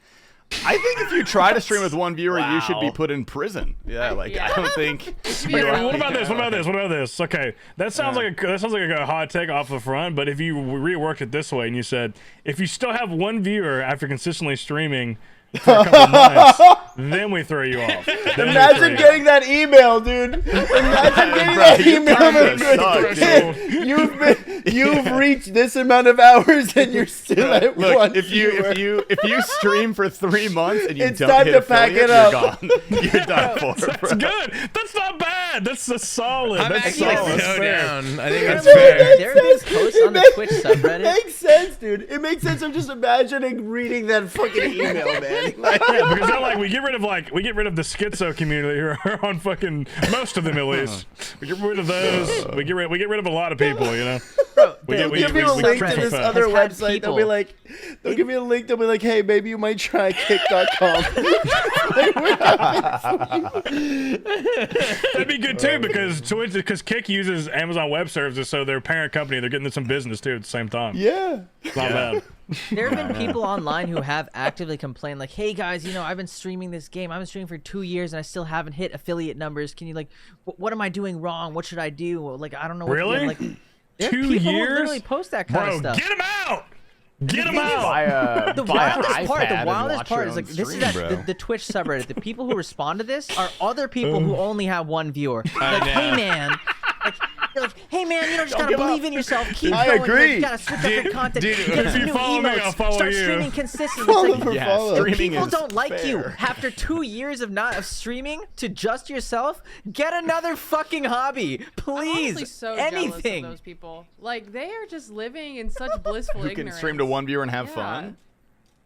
I think if you try to stream with 1 viewer, you should be Wow. put in prison. Yeah, like, Yeah. I don't think... Okay, what about this? What about this? What about this? Okay, that sounds like a hot take off the front. But if you reworked it this way and you said, if you still have 1 viewer after consistently streaming for a couple months, then we throw you off. Then we throw Imagine you getting that email, dude. Imagine getting that you email. kinda that suck, goes, you've reached this amount of hours and you're still at Look, 1 if you stream for 3 months and you It's don't time hit to pack affiliate, it up. you're gone. You're done for, bro. That's good. That's not bad. That's a solid. I'm That's actually solid. That's so fair. down. I think that's There fair. there are these posts on the Twitch It subreddit. makes sense, dude. It makes sense. I'm just imagining reading that fucking email, man. Like, Yeah, because they're like we get rid of the schizo community here on fucking most of them at least. We get rid of those. We get rid of a lot of people, you know. Bro, We They'll get- give me a we link to suppress this that. other Has had website. They'll be people- like, they'll give me a link. They'll be like, hey, maybe you might try kick.com. That'd be good too because Kick uses Amazon Web Services, so their parent company, they're getting some business too at the same time. Yeah. It's not bad. There have been people online who have actively complained, like, "Hey guys, I've been streaming this game. I've been streaming for 2 years and I still haven't hit affiliate numbers. Can you what am I doing wrong? What should I do? Like, I don't know." What to do." Really? Like, there are 2 people who years? literally post that kind Bro, of stuff. get him out! Get him out! The wildest part is like this is the Twitch subreddit. The people who respond to this are other people who only have one viewer. Like, hey man, they're like, hey man, just gotta give believe up. in yourself. Keep I going. agree. You gotta switch up your content. dude, Get if some you new follow me, emotes. I'll follow Start you. streaming consistently. Follow It's like, for Yeah, follow. streaming people is don't like you fair. after 2 years of streaming to just yourself. Get another fucking hobby, I'm please. honestly so Anything. jealous of those people. Like they are just living in such blissful Who ignorance. can stream to one viewer and have Yeah. fun?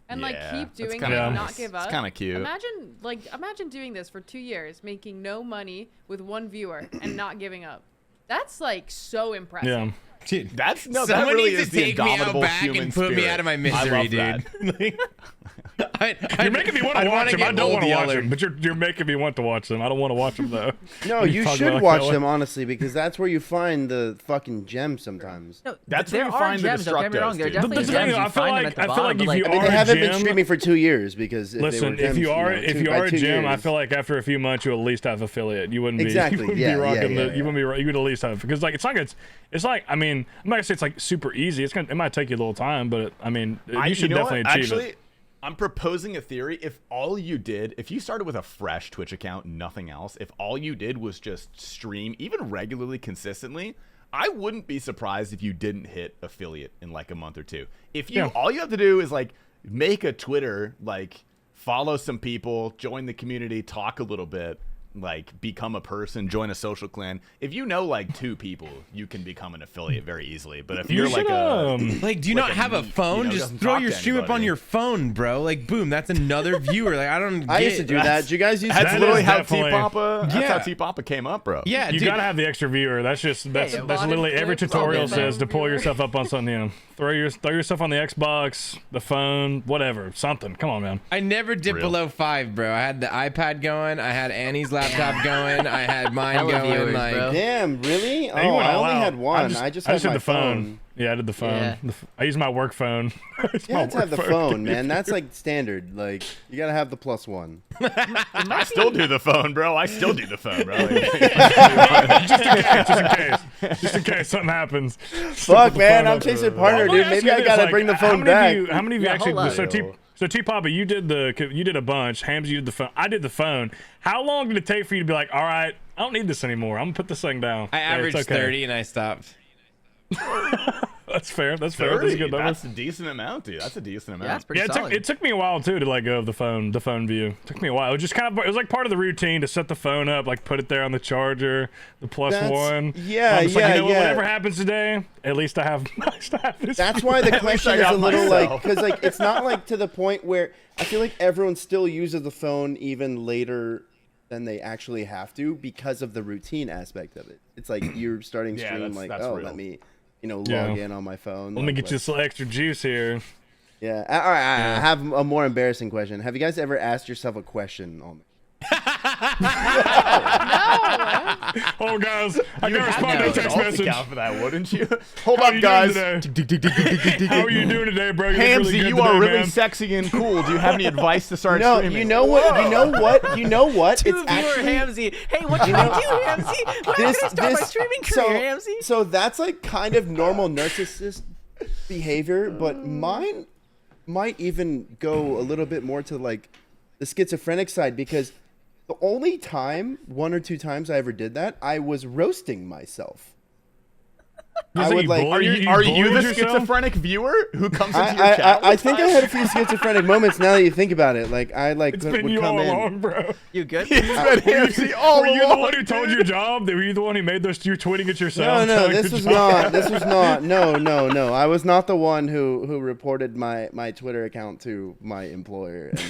And Yeah, like keep that's doing it kinda and nice. not give It's up. kinda cute. Imagine doing this for 2 years, making no money with one viewer and not giving up. That's like so impressive. Yeah. Dude, That someone really needs is to the take me out indomitable back human and put me spirit. out of my I misery, love dude. You're making me want to watch them. I don't want to watch them, but you're making me want to watch them. I don't want to watch them though. No, What are you talking should about, watch Kelly? them, honestly, because that's where you find the fucking gems sometimes. No, That's there where you are find the gems. Don't get me destructos, wrong. There are dude. definitely That's the thing, gems. You I feel find them like- at the I feel bottom, like but, if like, you I mean, they are a haven't been gem- streaming for 2 years because if Listen, they were if you gems, are by a 2 gym, I years. feel like after a few months you at least have affiliate. You wouldn't be Exactly, You wouldn't yeah, be rocking yeah, the. You wouldn't be. You would at least have because like it's like I mean I'm not gonna say it's like super easy. It might take you a little time, but I mean you should definitely achieve Actually, it. I'm proposing a theory. If you started with a fresh Twitch account, nothing else, if all you did was just stream, even regularly, consistently, I wouldn't be surprised if you didn't hit affiliate in like a month or two. If you, Yeah. all you have to do is like make a Twitter, like follow some people, join the community, talk a little bit, like become a person, join a social clan. If you know like 2 people, you can become an affiliate very easily. But if You you're like should, a Like, do you Like not a have a meat, phone? you know, Just doesn't throw talk your to stream up on anybody. your phone, bro. Like, boom, that's another viewer. Like, I don't. I get, used to do that. Do you guys used to That's do That literally is how definitely- T-Papa. That's Yeah. how T-Papa came up, bro. Yeah, You dude. gotta have the extra viewer. That's a lot of literally every clicks tutorial on the says to phone pull viewer. yourself up on something. Throw yourself on the Xbox, the phone, whatever, something. Come on, man. I never dipped Real. below 5, bro. I had the iPad going. I had Annie's laptop going. I had mine Hella going. viewers, Like, bro. Damn, really? Hey, you Oh, went I all only out. had one. I just had did my the phone. Yeah, I did the phone. Yeah. I used my work phone. I used You my have to have work the phone, man. That's like standard. Like you gotta have the +1. I still do the phone, bro. I still do the phone, bro. Just in case something happens. Fuck, the man. phone I'm up. chasing partner, Well, let me dude. ask Maybe you I this, gotta like, bring the how phone many back. Of you, how many of you Yeah, actually? hold on. So T Papa, you did a bunch. Hams, you did the phone. I did the phone. How long did it take for you to be like, all right, I don't need this anymore. I'm gonna put this thing down. I Yeah, it's averaged okay. 30 and I stopped. That's fair. That's fair. That's a good number. That's a decent amount, dude. That's a decent amount. Yeah, that's pretty Yeah, solid. it took me a while too to let go of the phone view. It took me a while. It was just it was like part of the routine to set the phone up, like put it there on the charger, the +1. Yeah, I'm just like, yeah, you know what, yeah. whatever happens today, at least I have this. That's why the least question I is got a little like myself. because like it's not like to the point where I feel like everyone still uses the phone even later than they actually have to because of the routine aspect of it. It's like you're starting Yeah, stream that's- like, that's oh, real. let me, log Yeah. in on my phone. Let me get you some extra juice here. Yeah. All right. I have a more embarrassing question. Have you guys ever asked yourself a question on? Oh, guys, I gotta respond to no. a text Alt message. account for that, wouldn't you? Hold How up, you guys. doing today? How are you doing today, bro? You look Hamzy, really good you are today, really man. sexy and cool. Do you have any advice to start No, streaming? you know what? You know what? You know what? Two It's viewer actually Hamzy. Hey, what should I do, Hamzy? When can I start my streaming career, Hamzy? so that's like kind of normal narcissist behavior, but mine might even go a little bit more to like the schizophrenic side because the only time, 1 or 2 times I ever did that, I was roasting myself. I would like. Are you bullied the yourself? schizophrenic viewer who comes into your chat? I all the think I time? had a few schizophrenic moments now that you think about it. Like I like It's would been you come all in. along, bro. You good? It's been Hamzy all Were you the along, one who told dude. your job? Were you the one who made those? You're tweeting it No, yourself. no, telling this the was job? not. This was not. No. I was not the one who reported my Twitter account to my employer and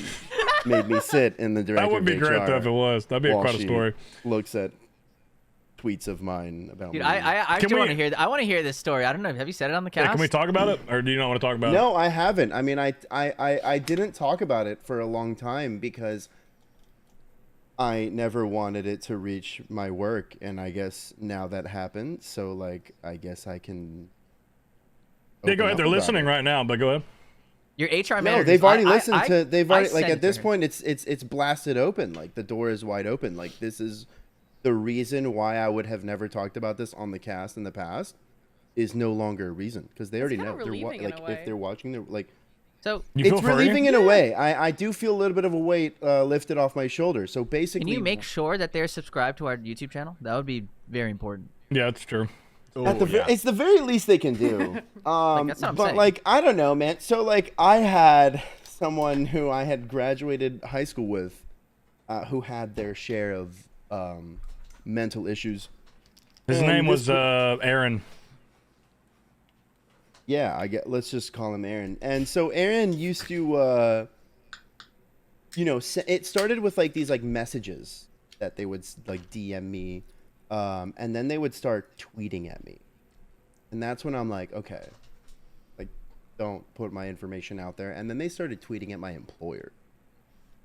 made me sit in the director That would be of great HR though if it was. That'd be while quite a she story. Looks at tweets of mine about Dude, me. I Can do want we- to hear. I want to hear this story. I don't know. Have you said it on the cast? Yeah, can we talk about it, or do you not want to talk about it? No, I haven't. I mean, I didn't talk about it for a long time because I never wanted it to reach my work, and I guess now that happened, so like I guess I can. Yeah, open go ahead. up They're about listening it. right now, but go ahead. Your HR No, manager. they've already listened to. They've I already like sent at it this to her. point, it's blasted open. Like the door is wide open. Like this is the reason why I would have never talked about this on the cast in the past. Is no longer a reason because they already kinda know. They're relieving in like a way. if they're watching, they're like. So You feel It's free? relieving in a way. I do feel a little bit of a weight lifted off my shoulders. So basically, can you make sure that they're subscribed to our YouTube channel? That would be very important. Yeah, that's true. at the it's the very least they can do. that's what I'm but saying. like I don't know, man. So like I had someone who I had graduated high school with, who had their share of mental issues. His And name this was Aaron. Yeah, let's just call him Aaron. And so Aaron used to, it started with like these like messages that they would like DM me, and then they would start tweeting at me, and that's when I'm like, okay, like don't put my information out there. And then they started tweeting at my employer,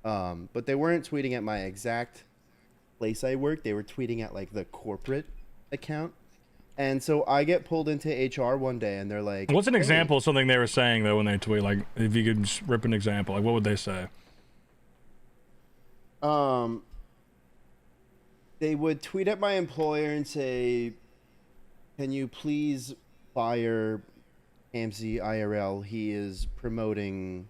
but they weren't tweeting at my exact place I work. They were tweeting at like the corporate account. And so I get pulled into HR one day, and they're like, What's an "Hey." example of something they were saying though when they tweet? Like, if you could just rip an example, like what would they say? They would tweet at my employer and say, "Can you please fire Hamzy IRL? He is promoting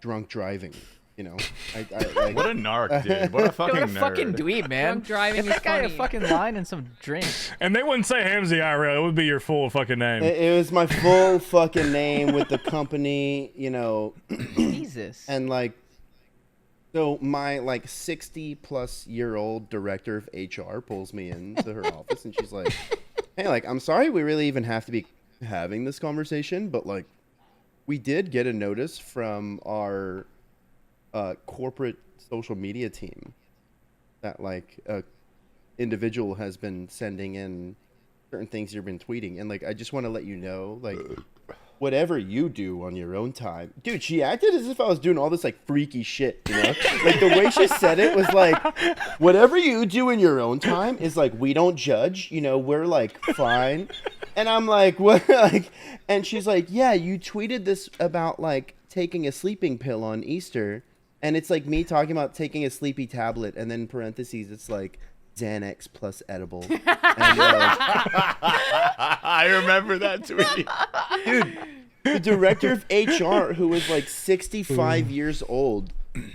drunk driving." You know, like, What a narc, dude. What a fucking What a nerd. fucking dweeb, man. Drunk driving Get is that guy a funny. fucking line and some drink. And they wouldn't say Hamzy IRL. It would be your full fucking name. it was my full fucking name with the company, Jesus. and like, so my like 60-plus-year-old director of HR pulls me into her office, and she's like, "Hey, like, I'm sorry we really even have to be having this conversation, but like, we did get a notice from our corporate social media team that like a individual has been sending in certain things you've been tweeting, and like I just want to let you know, like, whatever you do on your own time." Dude, she acted as if I was doing all this like freaky shit, you know? Like the way she said it was like, whatever you do in your own time is like, we don't judge, we're like fine. And I'm like, what? Like, and she's like, yeah, you tweeted this about like taking a sleeping pill on Easter, and it's like me talking about taking a sleepy tablet, and then in parentheses it's like Xanax plus edible. And I remember that tweet. dude, the director of HR, who was like 65 years old,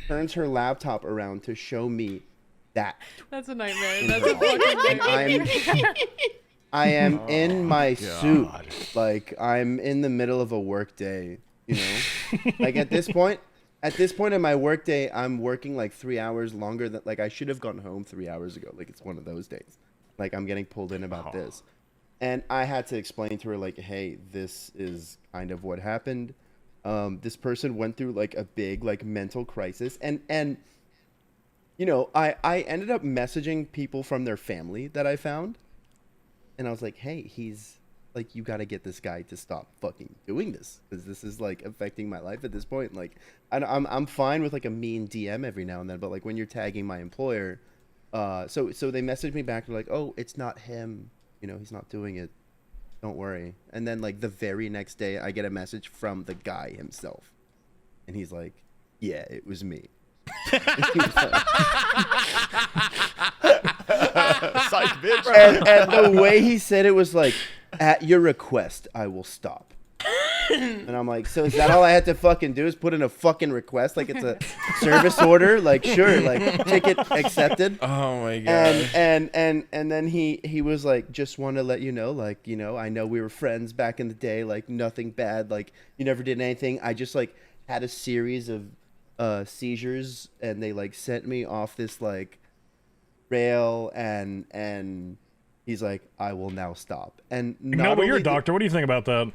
turns her laptop around to show me that. That's a nightmare. That's a fucking nightmare. I am in my suit, like I'm in the middle of a work day, like at this point in my work day, I'm working like 3 hours longer than like I should have gone home 3 hours ago. Like it's one of those days. Like I'm getting pulled in about this. And I had to explain to her like, hey, this is kind of what happened. This person went through like a big like mental crisis, and I ended up messaging people from their family that I found. And I was like, hey, he's like, you got to get this guy to stop fucking doing this, because this is like affecting my life at this point. Like, I'm fine with like a mean DM every now and then, but like when you're tagging my employer, so they messaged me back. They're like, oh, it's not him. He's not doing it. Don't worry. And then like the very next day, I get a message from the guy himself, and he's like, yeah, it was me. Psych, bitch. And the way he said it was like, at your request, I will stop. And I'm like, so is that all I had to fucking do is put in a fucking request? Like it's a service order? Like, sure, like ticket accepted. Oh my god. And then he was like, just want to let you know, like, I know we were friends back in the day, like nothing bad, like you never did anything. I just like had a series of seizures, and they like sent me off this like rail, and he's like, I will now stop. And No, but you're a doctor. What do you think about that?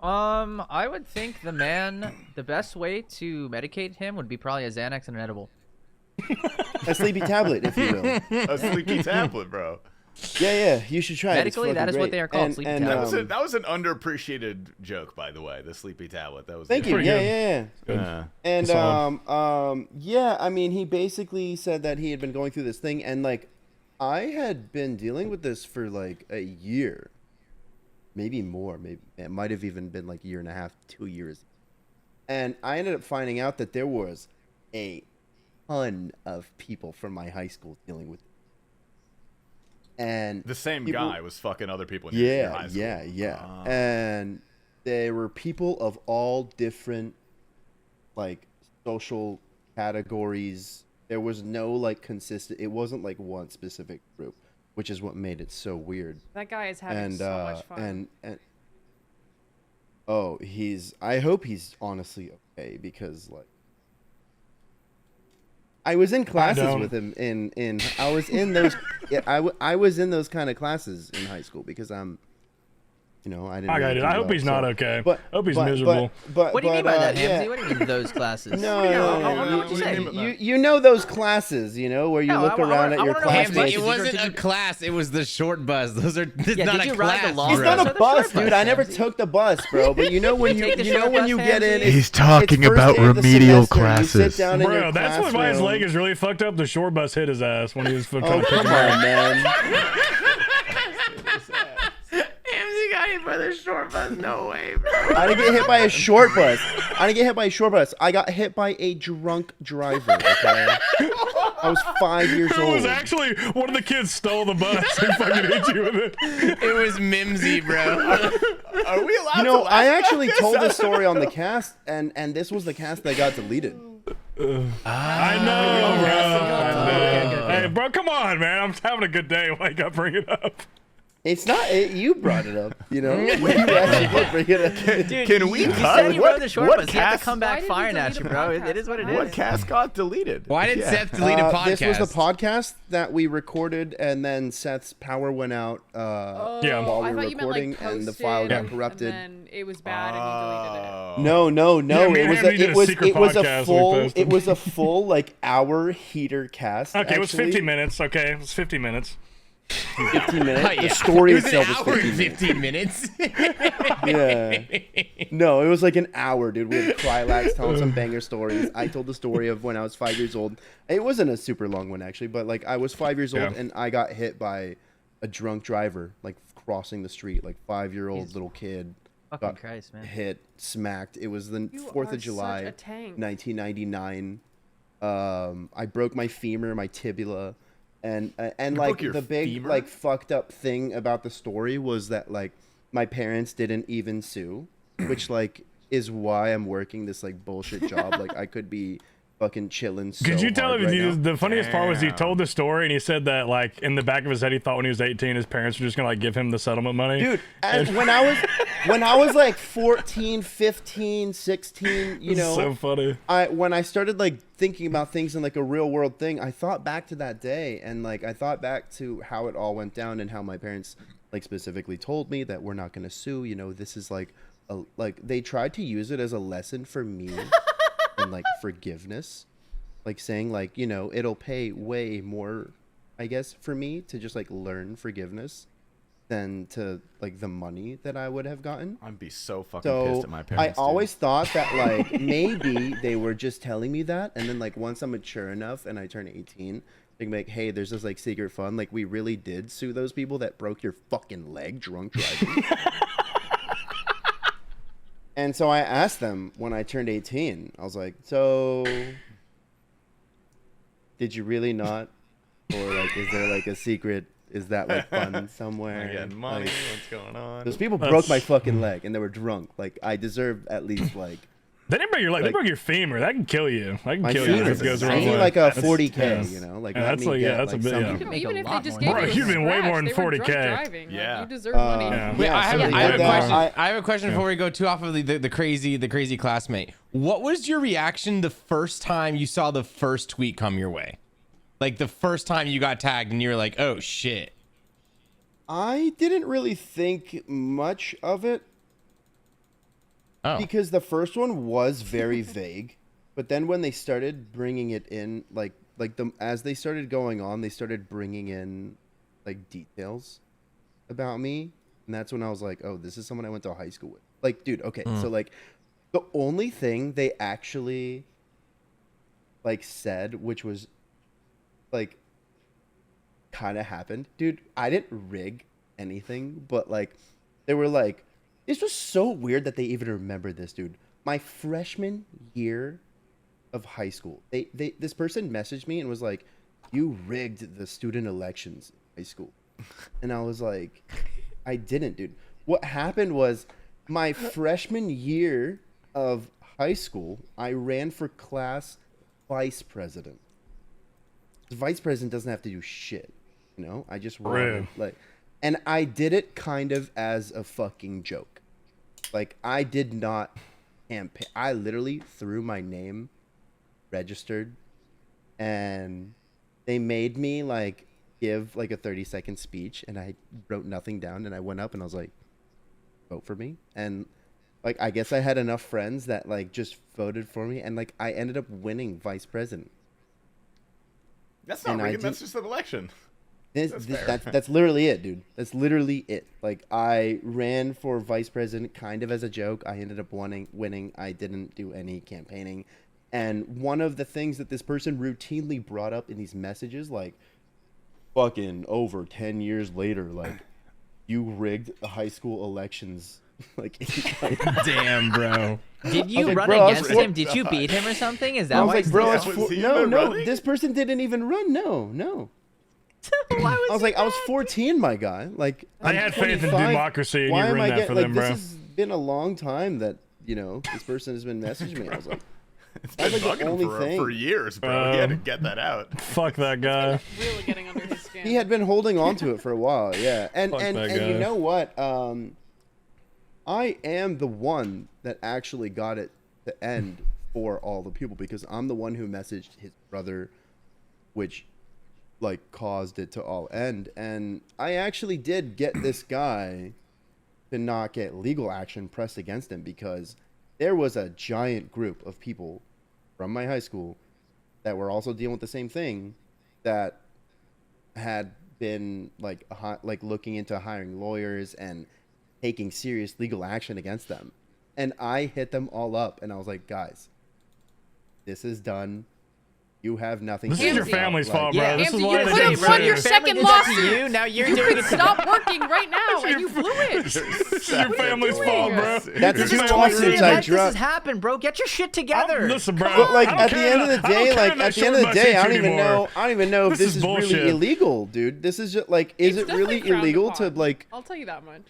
I would think the best way to medicate him would be probably a Xanax and an edible. A sleepy tablet, if you will. A sleepy tablet, bro. Yeah, you should try Medically, it. It's that is fucking what great. they are called, And, sleepy and, tablets. That was an underappreciated joke, by the way. The sleepy tablet. That was Thank good. you. Pretty Yeah, good. yeah. Uh, And Solid. yeah, I mean, he basically said that he had been going through this thing, and like, I had been dealing with this for like a year, maybe more. Maybe it might have even been like a year and a half, 2 years. And I ended up finding out that there was a ton of people from my high school dealing with it. And the same people- guy was fucking other people in your high school. yeah. Ah. And there were people of all different like social categories. There was no like consistent. It wasn't like one specific group, which is what made it so weird. That guy is having And so much fun. and oh, I hope he's honestly okay, because like I was in classes don't. with him in I was in those yeah, I was in those kind of classes in high school because I'm I didn't I got really it. do I hope well, he's not so- okay. But I hope he's but- miserable. But What do you mean by that, yeah. Hamzy? What do you mean those classes? No, What'd you say? you know those classes, where you No, look I around wanna at your know how Hamzy, classmates. it Did wasn't you- a class. It was the short bus. That's Yeah, not did a you ride the class. long It's bro. not bus? a or the bus, short bus, dude. I never Hamzy? took the bus, bro. But you know when You you take the you know short when bus, you get in. Hamzy? it's- He's talking it's first about day of the remedial semester, you classes. sit down in your Bro, that's why his classroom. leg is really fucked up. The short bus hit his ass when he was trying Oh to pick come him up. on, man. Hamzy got hit by the short bus. No way, bro. I didn't get hit by a short bus. I got hit by a drunk driver. Okay. I was 5 years It old. was actually one of the kids stole the bus and fucking hit you with it. It was Mimsy, bro. Are we allowed You to know, laugh I about actually this? told this story on the cast, and this was the cast that got deleted. I know, bro. Okay, good. Hey, bro, come on, man. I'm having a good day. Why you got to bring it up? It's not. You brought it up. You actually did bring it up. Dude, Can we you cut? said you What- rode the short what bus. You have cast- to come Why back did he firing at delete you, a bro. podcast? It is what it What is. cast got deleted? Why did Yeah. Seth delete a podcast? This was the podcast that we recorded, and then Seth's power went out Yeah. while I we were thought you meant recording, like and the file got posted, corrupted. And then it was bad, and he deleted it. Oh. No. Yeah, me it and was Andy did a secret it was a podcast we full posted. it was a full like hour heater cast. Okay, it was actually. 15 minutes. Okay, it was 15 minutes. 15 minutes. Oh, yeah. The story It was an itself hour was and 15 minutes. 15 minutes. Yeah. No, it was like an hour, dude. We had Krylax telling some banger stories. I told the story of when I was 5 years old. It wasn't a super long one, actually, but like I was 5 years old Yeah. and I got hit by a drunk driver, like crossing the street, like 5-year-old Jesus. little kid. Fucking got Christ, man. hit, smacked. It was the You 4th are of July, such a tank. 1999. I broke my femur, my tibia, and broke like your the big femur? like fucked up thing about the story was that like my parents didn't even sue, which like is why I'm working this like bullshit job. Like I could be fucking chilling. So Could you tell hard him right now. the funniest part was he Damn. told the story and he said that like in the back of his head he thought when he was 18 his parents were just gonna like give him the settlement money. Dude, and when I was like 14, 15, 16, you know, so funny. when I started like thinking about things in like a real world thing, I thought back to that day and like I thought back to how it all went down and how my parents like specifically told me that we're not going to sue, this is like they tried to use it as a lesson for me and like forgiveness, like saying like, it'll pay way more, I guess, for me to just like learn forgiveness than to like the money that I would have gotten. I'd be so fucking So pissed at my parents. I dude. always thought that like maybe they were just telling me that, and then like once I'm mature enough and I turn 18, they can be like, hey, there's this like secret fund. Like we really did sue those people that broke your fucking leg drunk driving. And so I asked them when I turned 18. I was like, so did you really not, or like is there like a secret? Is that like fun somewhere? I get money. Like, What's going on? those people broke my fucking leg and they were drunk. Like I deserve at least like They didn't break your leg. They like- broke your femur. That can kill you. That can my kill you femur. if it goes the I wrong need way. like a That's- 40K, yeah. like Yeah, let that's me like- get yeah, that's a like bit- some yeah. people. No, make a even if they lot just more gave money. you a Bro, you've been way scratch, more than they were 40K. drunk driving. Yeah. Like, you deserve Uh, money. Yeah. Wait, Yeah, I have, so a- they I have a did that. question. I- I have a question before we go too off of the crazy classmate. What was your reaction the first time you saw the first tweet come your way? Like the first time you got tagged and you were like, oh shit. I didn't really think much of it Oh. because the first one was very vague, but then when they started bringing it in, like like the as they started going on, they started bringing in like details about me, and that's when I was like, oh, this is someone I went to high school with. Like, dude, okay, so like the only thing they actually like said, which was like kind of happened, dude, I didn't rig anything, but like they were like, this was so weird that they even remember this, dude. My freshman year of high school, this person messaged me and was like, you rigged the student elections in high school. And I was like, I didn't, dude. What happened was my freshman year of high school, I ran for class vice president. The vice president doesn't have to do shit, you know? I just ran, like, and I did it kind of as a fucking joke. Like, I did not campaign. I literally threw my name, registered, and they made me like give like a 30-second speech, and I wrote nothing down, and I went up and I was like, vote for me. And like, I guess I had enough friends that like just voted for me, and like I ended up winning vice president. That's not And I rigging. That's did- just an election. That's literally it, dude. That's literally it. Like, I ran for vice president kind of as a joke. I ended up winning. I didn't do any campaigning. And one of the things that this person routinely brought up in these messages, like, fucking over 10 years later, like, you rigged the high school elections. Like, Damn, bro. Did you like, run bro, I was against four- him? Did you beat him or something? Is that I was why? like, bro, was he no, even no, running? this person didn't even run. No. why I was like, I was 14, my guy. Like, I I'm had faith in 25. democracy, and Why you am ran I that getting for like them, this? bro. Has been a long time that this person has been messaging me. I was like, It's That's been like the bugging only for, thing. for years, bro. He had to get that out. Fuck that guy. Really getting under his skin. he had been holding on to it for a while, yeah. And Fuck and that and you guy. know what? I am the one that actually got it to end for all the people, because I'm the one who messaged his brother, which like caused it to all end. And I actually did get this guy to not get legal action pressed against him, because there was a giant group of people from my high school that were also dealing with the same thing, that had been like looking into hiring lawyers and taking serious legal action against them. And I hit them all up, and I was like, guys, this is done. You have nothing. This to is your worry about. family's Like, fault, bro. Yeah, This is Amzy, why you they could didn't have won sue your you. second did that to lawsuit. you. Now you're You doing could it to stop working right now, and you blew it. This is your family's fault, bro. That's Your two family's lawsuits fault. I Let dropped. this happen, bro. Get your shit together. Listen, bro. But like I don't at the care end of the I don't day, care like that at the short end of the bus day, I seats don't even anymore. know. I don't even know if This this is is bullshit. really illegal, dude. This is just like, is It's it really definitely frowned illegal to upon. like? I'll tell you that much.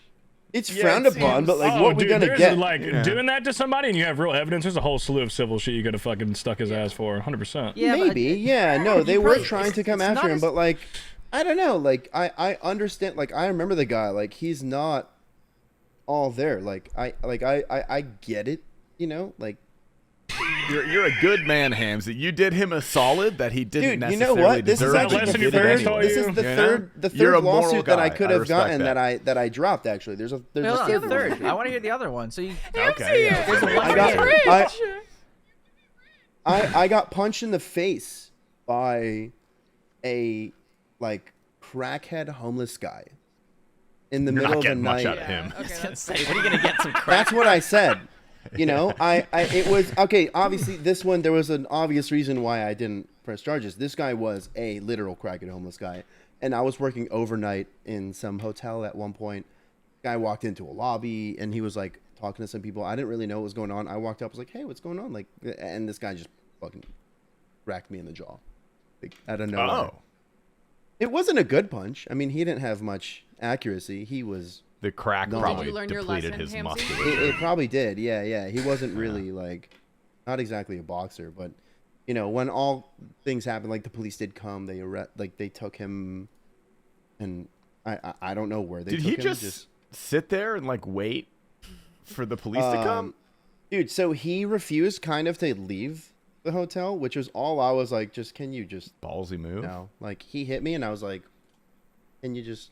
It's Yeah, frowned it upon, seems- but like, Oh, what we dude, gonna there's get? like doing that to somebody and you have real evidence. There's a whole slew of civil shit you could have fucking stuck his ass for, 100%. Yeah, but- Maybe, yeah, no, they were probably- trying to come it's after not him, as- but like, I don't know, like, I understand, like, I remember the guy, like, he's not all there, like, I get it, you know, like, You're a good man, Hamzy. You did him a solid that he didn't dude, you know necessarily what? This is deserve. that actually lesson the your but he parents did it taught third. anyway. This is the You know? third You're a moral lawsuit that I guy. could I have respect gotten that I dropped. Actually, there's a Hold on, third. third. lawsuit. I want to hear the other one. So you. Okay, yeah. There's a one I got- right here. I got punched in the face by a like crackhead homeless guy in the You're middle not of the getting much night. out of him. Okay, that's Say, what are you gonna get some crap? That's what I said. You know, it was okay. Obviously, this one there was an obvious reason why I didn't press charges. This guy was a literal crackhead homeless guy, and I was working overnight in some hotel at one point. Guy walked into a lobby and he was like talking to some people. I didn't really know what was going on. I walked up, was like, "Hey, what's going on?" Like, and this guy just fucking cracked me in the jaw, like out of nowhere. Oh, It wasn't a good punch. I mean, he didn't have much accuracy. He was. the crack No. probably Did you learn your depleted lesson, his Hamzy? musculature. It probably did. Yeah. He wasn't really like, not exactly a boxer, but you know, when all things happened, like the police did come, they took him, and I don't know where they Did took he him. just sit there and like wait for the police to come? Dude, so he refused kind of to leave the hotel, which was all I was like, just can you just Ballsy move. no? Like he hit me, and I was like, can you just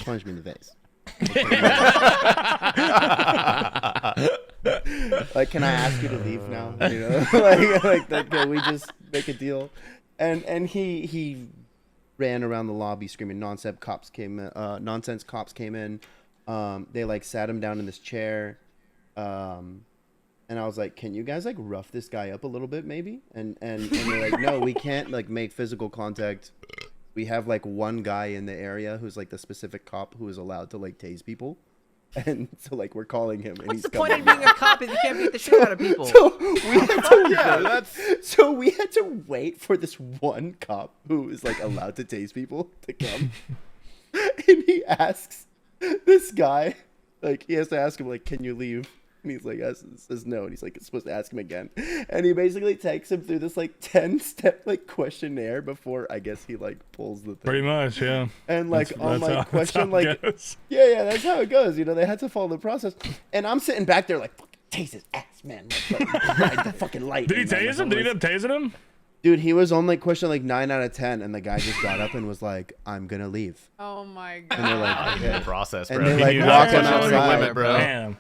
punched me in the face. Like, can I ask you to leave now? You know, like can we just make a deal, and he ran around the lobby screaming nonsense. Cops came in. They like sat him down in this chair, and I was like, can you guys like rough this guy up a little bit maybe? And they're like, no, we can't like make physical contact. We have like one guy in the area who's like the specific cop who is allowed to like tase people. And so like we're calling him. And What's he's the point of coming. being a cop if you can't beat the shit out of people? So we had to Yeah, wait. that's So we had to wait for this one cop who is like allowed to tase people to come. And he asks this guy, like he has to ask him like, can you leave? And he's like, says no. And he's like, it's supposed to ask him again. And he basically takes him through this like 10-step like questionnaire before I guess he like pulls the thing. Pretty much, yeah. And like on That's like how question it like goes. yeah, that's how it goes. You know, they had to follow the process. And I'm sitting back there like, fucking tase his ass, man. Like, ride the fucking light. Did he tase him? Did he end up tasing him? Dude, he was on like question like 9 out of 10, and the guy just got up and was like, I'm gonna leave. Oh my And they're god. like, the okay. process, And bro. they, like, You walk gotta him push it to the outside. limit, bro. Damn.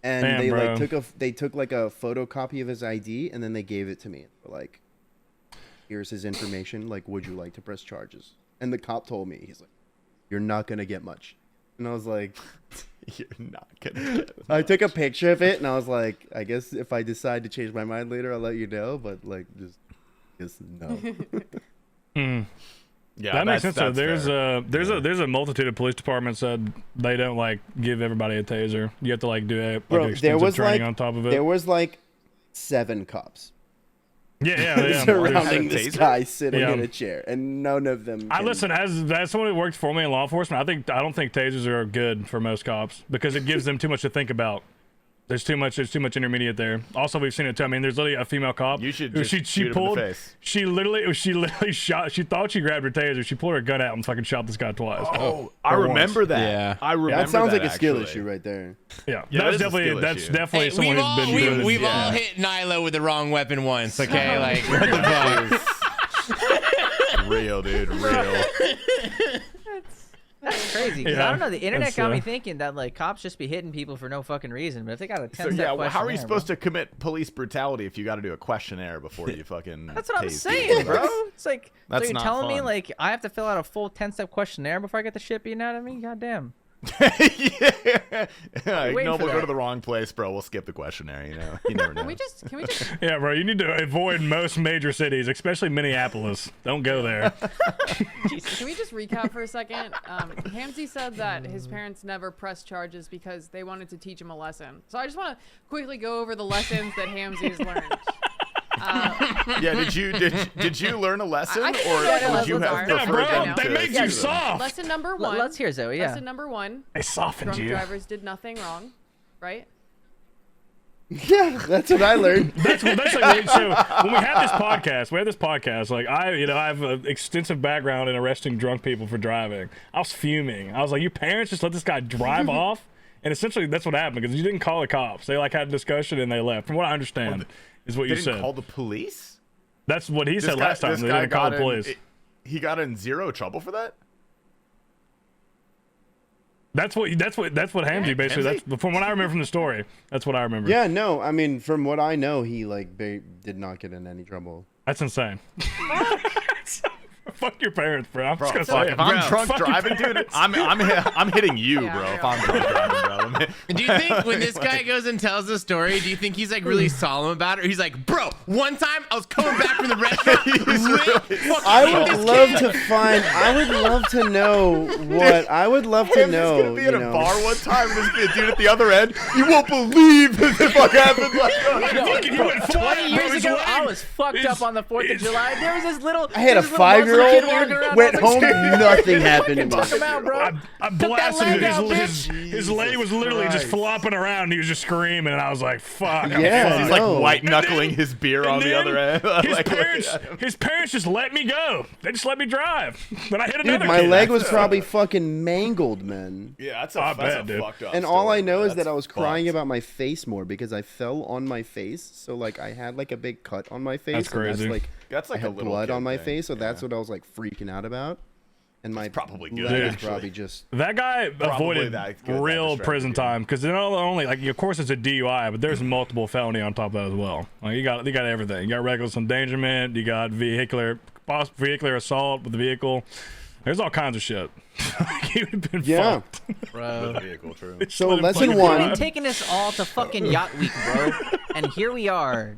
And Damn, they bro. like took like a photocopy of his ID, and then they gave it to me. They're like, here's his information. Like, would you like to press charges? And the cop told me, he's like, you're not gonna get much. And I was like, You're not gonna get it. I took a picture of it, and I was like, I guess if I decide to change my mind later, I'll let you know. But like, just no. Yeah, That makes sense. So that's fair. there's a multitude of police departments that they don't like give everybody a taser. You have to like do a like, Bro, there extensive was training like on top of it. there was like 7 cops yeah. surrounding There's- this guy sitting Yeah. in a chair, and none of them. I can- listen as someone who worked for me in law enforcement. I don't think tasers are good for most cops because it gives them too much to think about. There's too much intermediate there. Also, we've seen it too. I mean, there's literally a female cop. You should who just shoot him in the pulled. face. She literally shot. She thought she grabbed her taser. She pulled her gun out and fucking shot this guy twice. Oh, I Or once. remember that. Yeah. I remember that sounds like a skill actually. issue right there. Yeah, Yeah, that's that is a definitely skill that's issue. definitely Hey, someone we've who's all, been good. we've yeah. all hit Nyla with the wrong weapon once, okay? Like, what the fuck? Real, dude. Real. That's crazy. 'Cause Yeah, I don't know. The internet that's, got me thinking that like cops just be hitting people for no fucking reason. But if they got a 10 So yeah, well, how are you supposed to commit police brutality if you got to do a questionnaire before you fucking? That's what I'm tase saying, people? bro. It's like, That's so you're not telling me fun. like I have to fill out a full 10-step questionnaire before I get the shit beaten out of me? God damn. Yeah. waiting No, for we'll go that. to the wrong place, bro. We'll skip the questionnaire. You never know. Can we just Yeah, bro, you need to avoid most major cities, especially Minneapolis. Don't go there. can we just recap for a second? Hamzy said that his parents never pressed charges because they wanted to teach him a lesson. So I just want to quickly go over the lessons that Hamzy's learned. Yeah, did you learn a lesson, I think I know or what would you lessons have are. Yeah, preferred bro, them they to make teach you them? soft. Lesson number one. Let's hear Zoe. Yeah. Lesson number one. They softened Drunk you. drivers did nothing wrong, right? Yeah, that's what I learned. That's like so when we have this podcast, like I have an extensive background in arresting drunk people for driving. I was fuming. I was like, your parents just let this guy drive off, and essentially that's what happened because you didn't call the cops. They like had a discussion and they left. From what I understand, is what They you didn't said. Call the police. That's what he said last time. This They guy didn't call got the police. he got in zero trouble for that. That's what Hamzy basically. Hamzy? That's from what I remember from the story. That's what I remember. Yeah, no, I mean, from what I know, he like did not get in any trouble. That's insane. Fuck your parents, bro. I'm just gonna Fuck, say if it. I'm Bro, drunk fuck your driving, dude, parents. I'm hitting you, Yeah, bro. yeah. If I'm drunk driving, bro. Do you think when this guy goes and tells the story, do you think he's like really solemn about it? Or he's like, bro, one time I was coming back from the restaurant. I would love to know what. I would love to Ham's know. just gonna be you at a know. bar one time and there's a dude at the other end. You won't believe what the fuck happened. Like, Fucking you went flying, 20 years bro. His ago, leg- I was fucked up on the 4th of his- July. There was this little. I had a this little Muslim 5-year-old kid walking dude, around. went I was home, like, nothing happened. Fuck him out, bro. I that blasted leg him. out, His leg was literally just Christ. flopping around. And he was just screaming, and I was like, "Fuck!" Yeah, he's no. like white knuckling his beer on the other end. His Like, his parents just let me go. They just let me drive. Then I hit Dude, another my kid. leg was probably fucking mangled, man. yeah, that's I a bet, dude. fucked up And all I story, know bro. is that That's I was crying fucked. about my face more because I fell on my face. So like I had like a big cut on my face. That's and crazy. That's That's like I a had little blood kid on my thing, face, so that's yeah. what I was like freaking out about. and my probably good, leg is actually. probably just. That guy avoided that good, that real distracted prison you. time because not only like of course it's a DUI, but there's multiple felony on top of that as well. Like you got everything. You got reckless endangerment. You got vehicular assault with the vehicle. There's all kinds of shit. He would have been Yeah. fucked. Bro. Vehicle, true. So Let him lesson fucking one. drive. Been taking us all to fucking Yacht Week, bro. And here we are.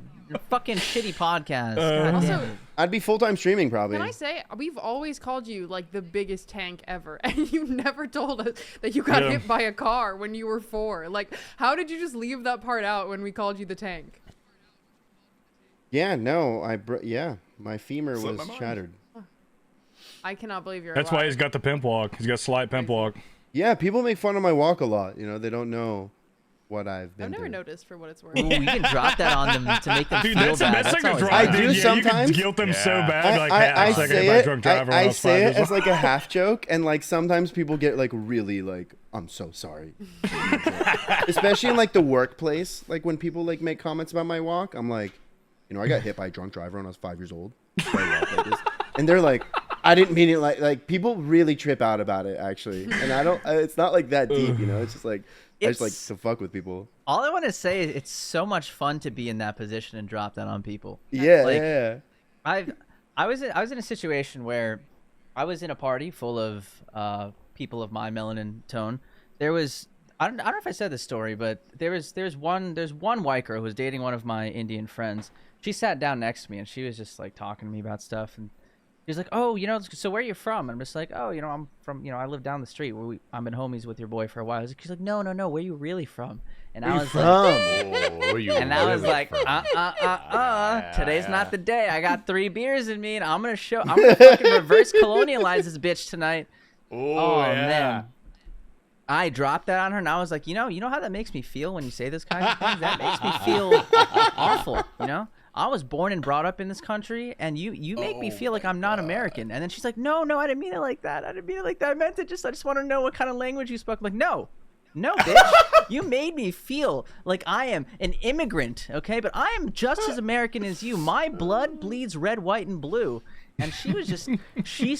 Fucking shitty podcast. God Also, damn it. I'd be full time streaming probably. can I say we've always called you like the biggest tank ever, and you never told us that you got Yeah. hit by a car when you were 4. Like, how did you just leave that part out when we called you the tank? Yeah, no, yeah, my femur Slipped was my mind. shattered. I cannot believe you're That's alive. why he's got the pimp walk. He's got slight pimp walk. Yeah, people make fun of my walk a lot. You know, they don't know what I've been I've never through. noticed for what it's worth. Ooh, we can drop that on them to make them Dude, feel that's bad. like a always drive. I good. do dude, yeah, you sometimes. can guilt them so Yeah. bad. Like, hey, I actually, say got a it. drunk driver when I I was 5 say years it as old. like a half joke, and like sometimes people get like really like, I'm so sorry. Especially in like the workplace, like when people like make comments about my walk, I'm like, you know, I got hit by a drunk driver when I was 5 years old. So I walk like this. And they're like, I didn't mean it like people really trip out about it actually, and I don't. It's not like that deep, you know. It's just like I just like It's- to fuck with people. All I want to say is it's so much fun to be in that position and drop that on people. Yeah, Like- yeah. I was in a situation where I was in a party full of people of my melanin tone. There was I don't know if I said this story, but there's one white girl who was dating one of my Indian friends. She sat down next to me and she was just like talking to me about stuff, and she's like, "Oh, you know, so where are you from?" And I'm just like, "Oh, you know, I'm from, you know, I live down the street. I've been homies with your boy for a while." She's like, "No, where are you really from?" And I was like, Oh, you and I was really like, from- today's not the day. I got 3 beers in me, and I'm gonna fucking reverse colonialize this bitch tonight. Oh, yeah. Man, I dropped that on her, and I was like, you know how that makes me feel when you say those kinds of things. That makes me feel awful. You know, I was born and brought up in this country, and you make me feel like I'm not American. And then she's like, no, I didn't mean it like that. I didn't mean it like that. I meant it I just want to know what kind of language you spoke. I'm like, no, bitch. You made me feel like I am an immigrant, okay? But I am just as American as you. My blood bleeds red, white, and blue. And she was just, she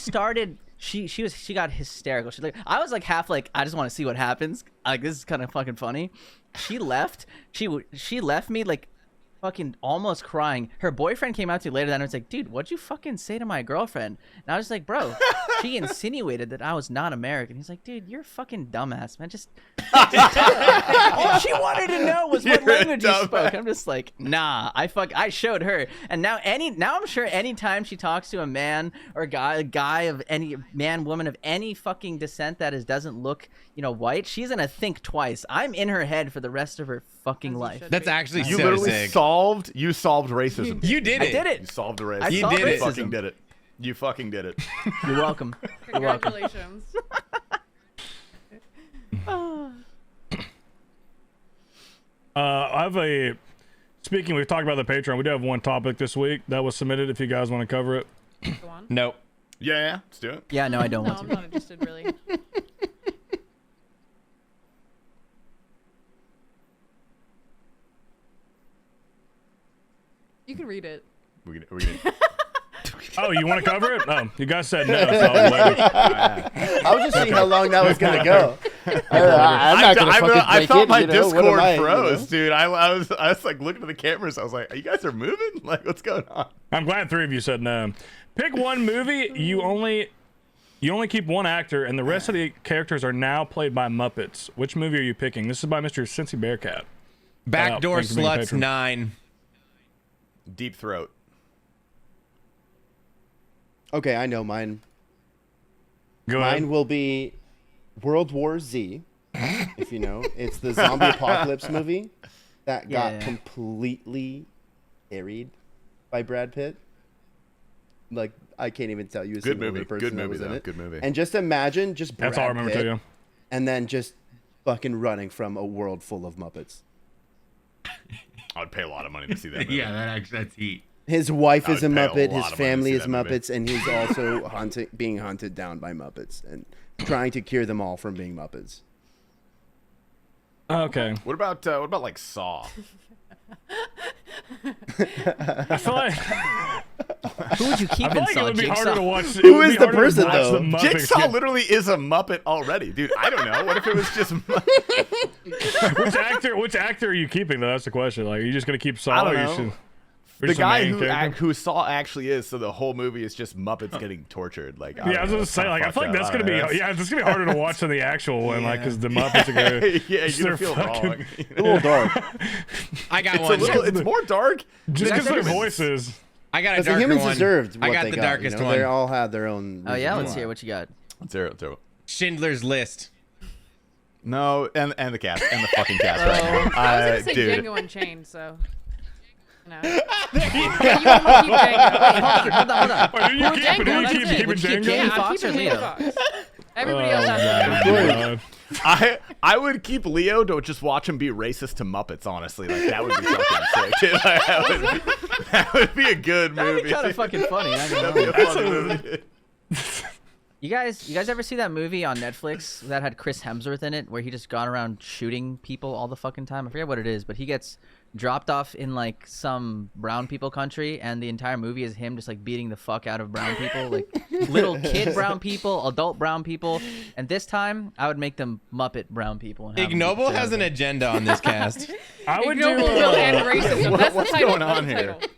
got hysterical. She's like, I was like half like, I just want to see what happens. Like, this is kind of fucking funny. She left. She left me like fucking almost crying. Her boyfriend came out to me later that night and was like, dude, what'd you fucking say to my girlfriend? And I was like, bro, she insinuated that I was not American. He's like, dude, you're a fucking dumbass, man. Just all she wanted to know was what You're a language you dumbass. spoke. I'm just like, nah, I showed her. And now I'm sure anytime she talks to a man or a guy of any man, woman of any fucking descent that doesn't look, white, she's gonna think twice. I'm in her head for the rest of her fucking As you life. should That's be. actually You so literally sick. solved racism. You did I it. did You it. solved the racism. I You solved did it. You fucking racism. did it. You fucking did it. You're welcome. You're welcome. Congratulations. I have a. Speaking, we've talked about the Patreon. We do have one topic this week that was submitted. If you guys want to cover it, Go on. Nope. Yeah, let's do it. Yeah, no, I don't No, want I'm to. not interested really. You can read it. We gonna oh, you want to cover it? No, you guys said no. So I'll let it. I was just seeing how long that was gonna go. I felt my What am Discord I, froze, dude. I was like looking at the cameras. I was like, "Are you guys are moving? Like, what's going on?" I'm glad 3 of you said no. Pick one movie. You only keep one actor, and the rest of the characters are now played by Muppets. Which movie are you picking? This is by Mr. Cincy Bearcat. Backdoor Thanks for being a Sluts patron. 9. Deep Throat. Okay, I know mine. Go Mine ahead. will be World War Z. If you know, it's the zombie apocalypse movie that got Yeah. completely carried by Brad Pitt. Like, I can't even tell you a Good single movie. other person Good that movie, was in though. it. Good movie. And just imagine just Brad That's all I remember Pitt, too. and then just fucking running from a world full of Muppets. I'd pay a lot of money to see that movie. that's heat. His wife I is a would pay a Muppet. lot His of money to family see is that movie. Muppets, and he's also being hunted down by Muppets and trying to cure them all from being Muppets. Okay. What about like Saw? I feel like Who would you keep I feel in like it would be Jigsaw? harder to watch. Who is the person, though? Jigsaw literally is a Muppet already, dude. I don't know. What if it was just? Which actor are you keeping though? That's the question. Like, are you just gonna keep Saw? I don't or you know. should- or The just guy main character? who Saw actually is, so the whole movie is just Muppets getting tortured. Like, Yeah, I was gonna say, like, I feel like that's gonna be, that's gonna be harder to watch than the actual one, like, because the Muppets are gonna, yeah, just you're their gonna feel fucking- wrong. A little dark. I got It's a one. little. It's more dark. just because their humans. voices. I got a Because the darker humans one. deserved what I got they the got. darkest you know? one. They all had their own. Oh yeah, let's reasons hear why. what you got. Zero. Schindler's List. No, and the cast and the fucking cast right now. I was gonna say Dude. Django Unchained, so. No. You want me to keep Django? Hold on. Wait, who you Well, keeping? Who Django, you that's keeping? it. Keeping Would you keep Django? Jamie I'm Foxx or keeping Leo? Fox. Everybody else has Oh, God. I would keep Leo to just watch him be racist to Muppets. Honestly, like that would be fucking sick. Dude. Like, that would be a good That'd movie. be kind of fucking funny. I That'd be a fun movie. You guys ever see that movie on Netflix that had Chris Hemsworth in it, where he just gone around shooting people all the fucking time? I forget what it is, but he gets dropped off in like some brown people country, and the entire movie is him just like beating the fuck out of brown people, like little kid brown people, adult brown people, and this time I would make them Muppet brown people. And have them Ignoble do has an everything. agenda on this cast. I would do. Ignoble will end racism. That's what's the title. going That's on the here? title.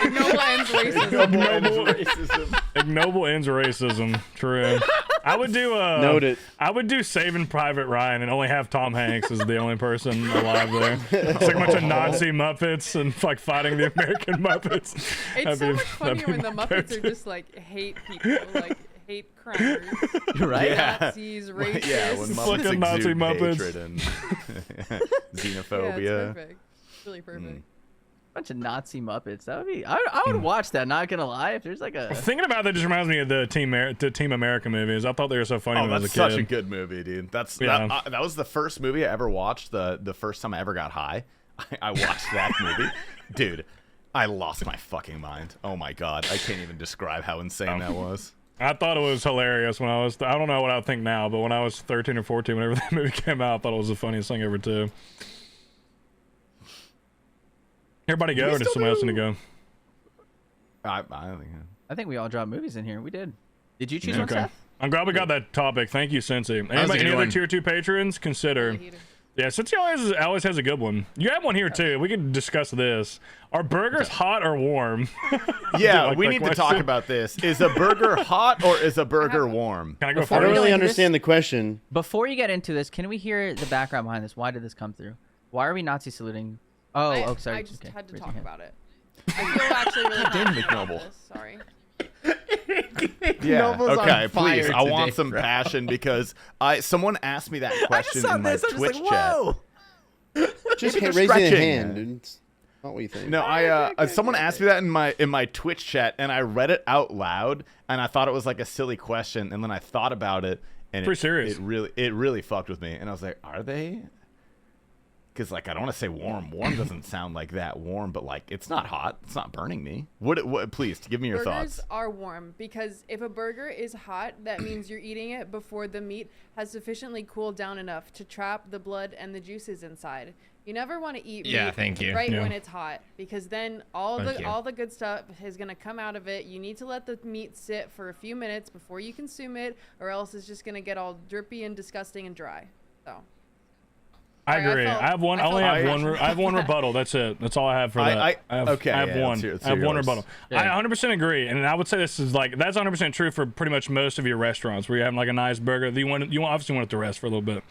Ignoble ends racism. Racism. Ignoble ends racism. True. I would do. Note it. I would do Saving Private Ryan and only have Tom Hanks as the only person alive there. It's like a bunch of Nazi Muppets and like fighting the American Muppets. It's so much funnier when the Muppets are just like hate people, like hate crimes, Right? Yeah. Nazis, racists. Yeah, when Muppets Fucking Nazi exude Muppets. hatred and Yeah, xenophobia. it's perfect. It's really perfect. Bunch of Nazi Muppets. That would be. I would watch that. Not gonna lie. If there's like a. Thinking about that just reminds me of the Team America movies. I thought they were so funny Oh, when I was a that's kid. such a good movie, dude. Yeah. That was the first movie I ever watched. The first time I ever got high, I watched that movie, dude. I lost my fucking mind. Oh my god, I can't even describe how insane that was. I thought it was hilarious when I was. I don't know what I would think now, but when I was 13 or 14, whenever that movie came out, I thought it was the funniest thing ever too. Everybody go, or did still somebody else need to do- go? I don't think. I think we all dropped movies in here. We did. Did you choose one, Okay. Seth? I'm glad we got that topic. Thank you, Cincy. was a Anybody, good any other one. tier 2 patrons? Consider. Heater. Yeah, Cincy always has a good one. You have one here too. We can discuss this. Are burgers hot or warm? Yeah, like we that need to talk question. about this. Is a burger hot or is a burger warm? Can I go Before I first? don't really Like this- understand the question. Before you get into this, can we hear the background behind this? Why did this come through? Why are we Nazi saluting? Oh, I, sorry. I just Okay, had to raise your talk hand. about it. I feel actually really passionate about McNoble. this. Sorry. Yeah. Noble's on Okay, fire please. I want today, some bro. passion because someone asked me that I just question saw in my this. I'm just Twitch like, chat. whoa. Just Maybe they're raising a stretching. hand. Dude. It's not what you think. No, someone asked me that in my Twitch chat, and I read it out loud, and I thought it was like a silly question, and then I thought about it, and Pretty serious. It really fucked with me, and I was like, are they? Because like I don't want to say warm. Warm doesn't sound like that warm, but like it's not hot. It's not burning me. What? Please give me your Burgers thoughts. are warm because if a burger is hot, that means you're eating it before the meat has sufficiently cooled down enough to trap the blood and the juices inside. You never want to eat Yeah, meat thank you. right Yeah. when it's hot because then Thank you. all the good stuff is going to come out of it. You need to let the meat sit for a few minutes before you consume it, or else it's just going to get all drippy and disgusting and dry. So I Sorry, I agree. felt- I have one. I I only felt have one. passionate I have one about that. rebuttal. That's it. That's all I have for that. I have, okay, I have yeah, one. let's I have hear one yours. rebuttal. I 100% agree, and I would say this is like that's 100% true for pretty much most of your restaurants where you have like a nice burger. You obviously want it to rest for a little bit,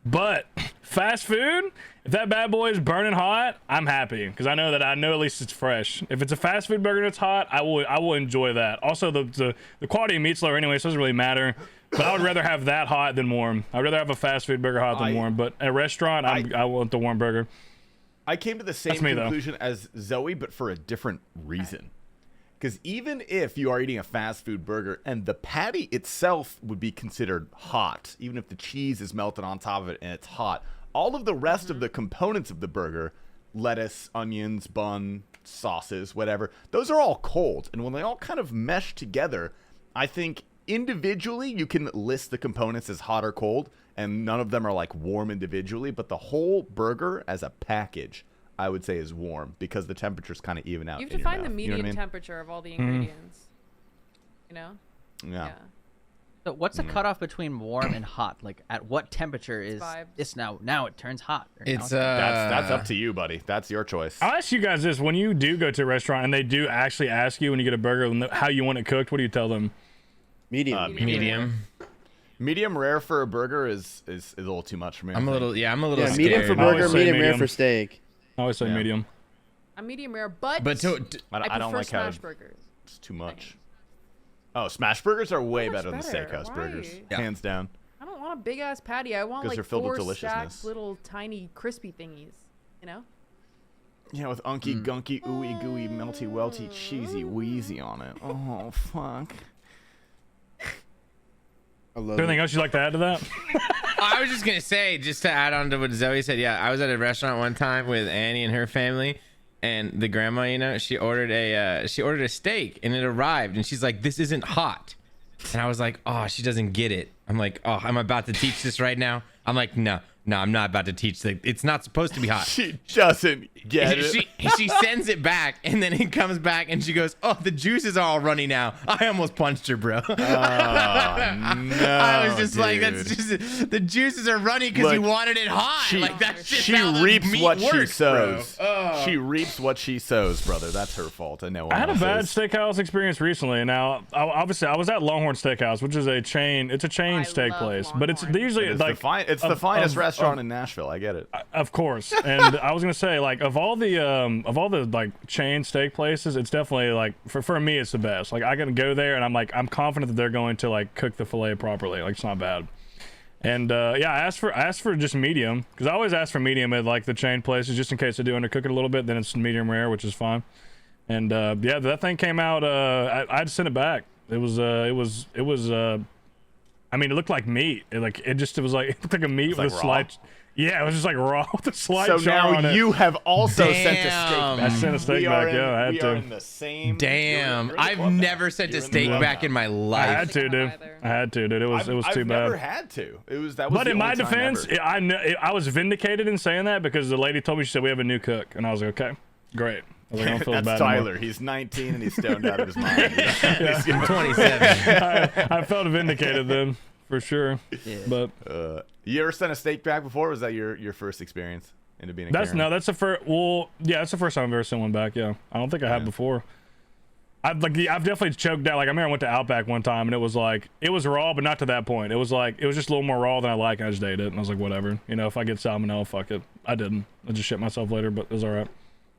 but fast food, if that bad boy is burning hot, I'm happy because I know at least it's fresh. If it's a fast food burger that's hot, I will enjoy that. Also, the quality of meat's lower anyway, so it doesn't really matter. But I would rather have that hot than warm. I'd rather have a fast food burger hot than warm. But at a restaurant, I want the warm burger. I came to the same me, though. conclusion as Zoe, but for a different reason. Because even if you are eating a fast food burger and the patty itself would be considered hot, even if the cheese is melted on top of it and it's hot, all of the rest of the components of the burger, lettuce, onions, bun, sauces, whatever, those are all cold. And when they all kind of mesh together, I think individually you can list the components as hot or cold, and none of them are like warm individually, but the whole burger as a package, I would say is warm because the temperatures kind of even out. You have in to your find the mouth, you know median what I mean? temperature of all the ingredients. You know? Yeah. So what's the cutoff between warm and hot? Like at what temperature is vibes. this now it turns hot? Or now It's That's up to you, buddy. That's your choice. I'll ask you guys this: when you do go to a restaurant and they do actually ask you when you get a burger how you want it cooked, what do you tell them? Medium. medium. Medium rare for a burger is a little too much for me. I I'm a think. little Yeah, scared. medium for I always burger, say medium rare medium. for steak. I always say Yeah. medium. I'm medium rare, but, But I I don't prefer like how smash burgers. it's too much. Oh, smash burgers are way much better than better. steakhouse Why? burgers, Yeah. hands down. I don't want a big ass patty. I want 'Cause like they're filled with 4 deliciousness. stacked little tiny crispy thingies. You know? Yeah, with unky, gunky, ooey gooey, melty, welty, cheesy, wheezy on it. Oh fuck. I love Is there anything it. else you'd like to add to that? I was just gonna say, just to add on to what Zoe said. Yeah, I was at a restaurant one time with Annie and her family, and the grandma, you know, she ordered a steak, and it arrived, and she's like, "This isn't hot," and I was like, "Oh, she doesn't get it." I'm like, "Oh, I'm about to teach this right now." I'm like, "No, I'm not about to teach. Like, it's not supposed to be hot." She doesn't get it. She sends it back, and then it comes back, and she goes, "Oh, the juices are all runny now." I almost punched her, bro. No, I was just like, "That's dude. just the juices are runny because you Look, wanted it hot." she- Like that's just She how the reaps meat what works, she sows. Bro. Oh. She reaps what she sows, brother. That's her fault. I know. I had a bad else's. steakhouse experience recently. Now, obviously, I was at Longhorn Steakhouse, which is a chain. It's a chain I steak love place, but it's Longhorn. usually It's like the finest of- restaurant in Nashville. I get it. Of course, and I was gonna say like of all the like chain steak places, it's definitely like for me it's the best. Like I can go there and I'm confident that they're going to like cook the fillet properly. Like it's not bad. And yeah, I asked for just medium because I always ask for medium at like the chain places just in case they do undercook it a little bit. Then it's medium rare, which is fine. And yeah, that thing came out. I had to send it back. It was. I mean, it looked like meat. It was like it looked like a meat with like a raw? slight. Yeah, it was just like raw with a slight So char on now it. you have also sent a steak Damn. back. I sent a steak We back, are in- yeah, I had we to. are in the same. Damn, you're in the I've club now. never sent You're a in the steak club back now. in my I life. had to, dude. either. I had to, dude. It was too I've bad. never had to. That was. But the in my only time defense, ever. I was vindicated in saying that because the lady told me, she said we have a new cook, and I was like, okay, great. I was like, I don't feel That's bad Tyler. anymore. He's 19 and he's stoned out of his mind. I'm 27. I felt vindicated then, for sure. Yeah. But You ever sent a steak back before? Or was that your first experience into being a that's Karen? that's the first. Well, yeah, that's the first time I've ever sent one back. Yeah, I don't think I have before. I've definitely choked out. Like I remember I went to Outback one time and it was raw, but not to that point. It was just a little more raw than I like, and I just ate it. And I was like, whatever. You know, if I get salmonella, fuck it. I didn't. I just shit myself later, but it was all right.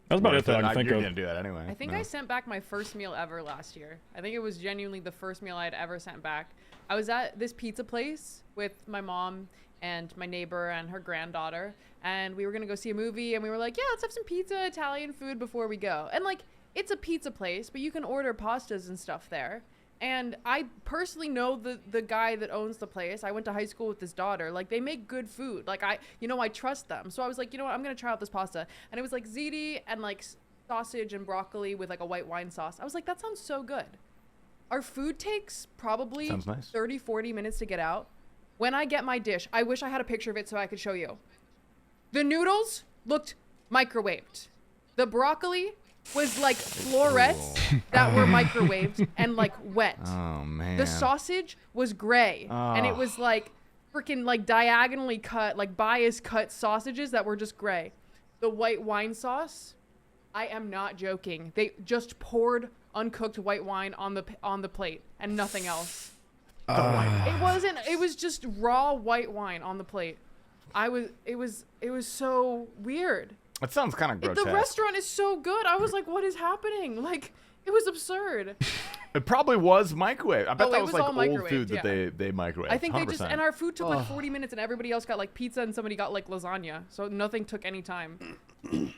That's about it that I can think You're of. gonna do that anyway. I think No. I sent back my first meal ever last year. I think it was genuinely the first meal I'd ever sent back. I was at this pizza place with my mom and my neighbor and her granddaughter, and we were gonna go see a movie, and we were like, yeah, let's have some pizza, Italian food before we go. And like, it's a pizza place, but you can order pastas and stuff there. And I personally know the guy that owns the place. I went to high school with his daughter. Like, they make good food. Like, I trust them. So I was like, you know what? I'm going to try out this pasta. And it was like ziti and like sausage and broccoli with like a white wine sauce. I was like, that sounds so good. Our food takes probably Sounds nice. 30, 40 minutes to get out. When I get my dish, I wish I had a picture of it so I could show you. The noodles looked microwaved. The broccoli was like florets that were microwaved and like wet. Oh man. The sausage was gray, and it was like freaking like diagonally cut, like bias cut sausages that were just gray. The white wine sauce, I am not joking. They just poured uncooked white wine on the plate and nothing else. It wasn't. It was just raw white wine on the plate. It was so weird. That sounds kind of grotesque. The restaurant is so good. I was like, what is happening? Like, it was absurd. It probably was microwave. I bet Oh, that it was was like all old microwaved, food that yeah. they microwave. I think they just, 100%. and our food took like 40 minutes, and everybody else got like pizza, and somebody got like lasagna. So nothing took any time.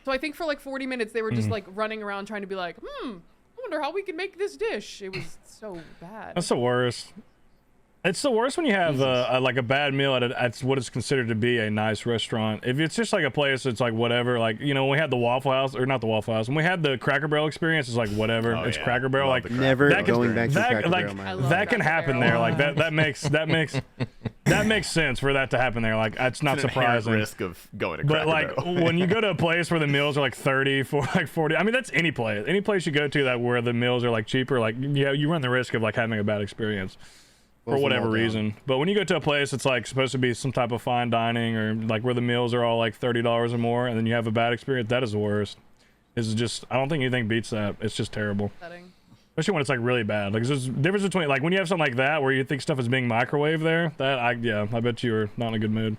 So I think for like 40 minutes, they were just like running around trying to be like, I wonder how we can make this dish. It was so bad. That's the worst. It's the worst when you have like a bad meal at what is considered to be a nice restaurant. If it's just like a place that's like whatever, like, you know, when we had the Waffle House, or not the Waffle House, when we had the Cracker Barrel experience, it's like whatever. Oh, it's yeah. Cracker Barrel. Love Like the Cracker Never That can- going back to that Cracker like Barrel. I My love that can Cracker happen Barrel. there. Like that makes that makes sense for that to happen there. Like, it's not It's an inherent surprising. risk of going to But Cracker like Barrel. when you go to a place where the meals are like 30 for like 40, I mean that's any place you go to that where the meals are like cheaper, like yeah, you run the risk of like having a bad experience for Close them whatever all down. reason. But when you go to a place that's like supposed to be some type of fine dining or like where the meals are all like $30 or more, and then you have a bad experience, that is the worst. This is just, I don't think anything beats that. It's just terrible. Setting. Especially when it's like really bad. Like there's a difference between like when you have something like that where you think stuff is being microwaved there. I bet you're not in a good mood.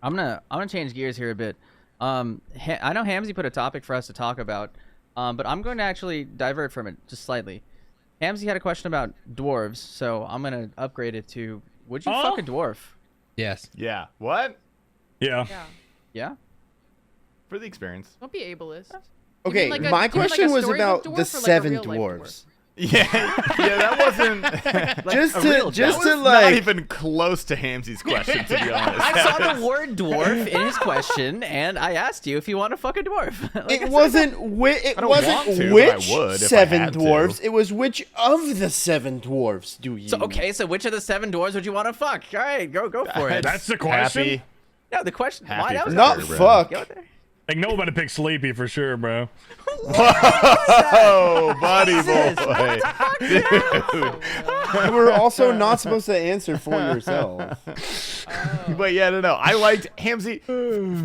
I'm gonna change gears here a bit. I know Hamzy put a topic for us to talk about, but I'm going to actually divert from it just slightly. Hamzy had a question about dwarves, so I'm gonna upgrade it to: would you fuck a dwarf? Yes. Yeah. What? Yeah. Yeah. Yeah. For the experience. Don't be ableist. Okay, like my do you mean like question a was storybook about dwarf or the like a 7 real-life dwarves. Yeah, that wasn't Just a to real just dwarf. to not like even close to Hamsy's question, to be honest. I saw the word dwarf in his question, and I asked you if you want to fuck a dwarf. Like I it said. wasn't I don't want wasn't to, but which I would if I 7 had to. dwarves. It was which of the 7 dwarves do you? So okay, so which of the 7 dwarves would you want to fuck? All right, go for it. That's the question. Happy. No, the question. Happy Why that was for Not her, bro. fuck. Go there. Like nobody pick Sleepy for sure, bro. Oh, buddy Jesus, boy. You were also not supposed to answer for yourself. But yeah, no. I liked Hamzy.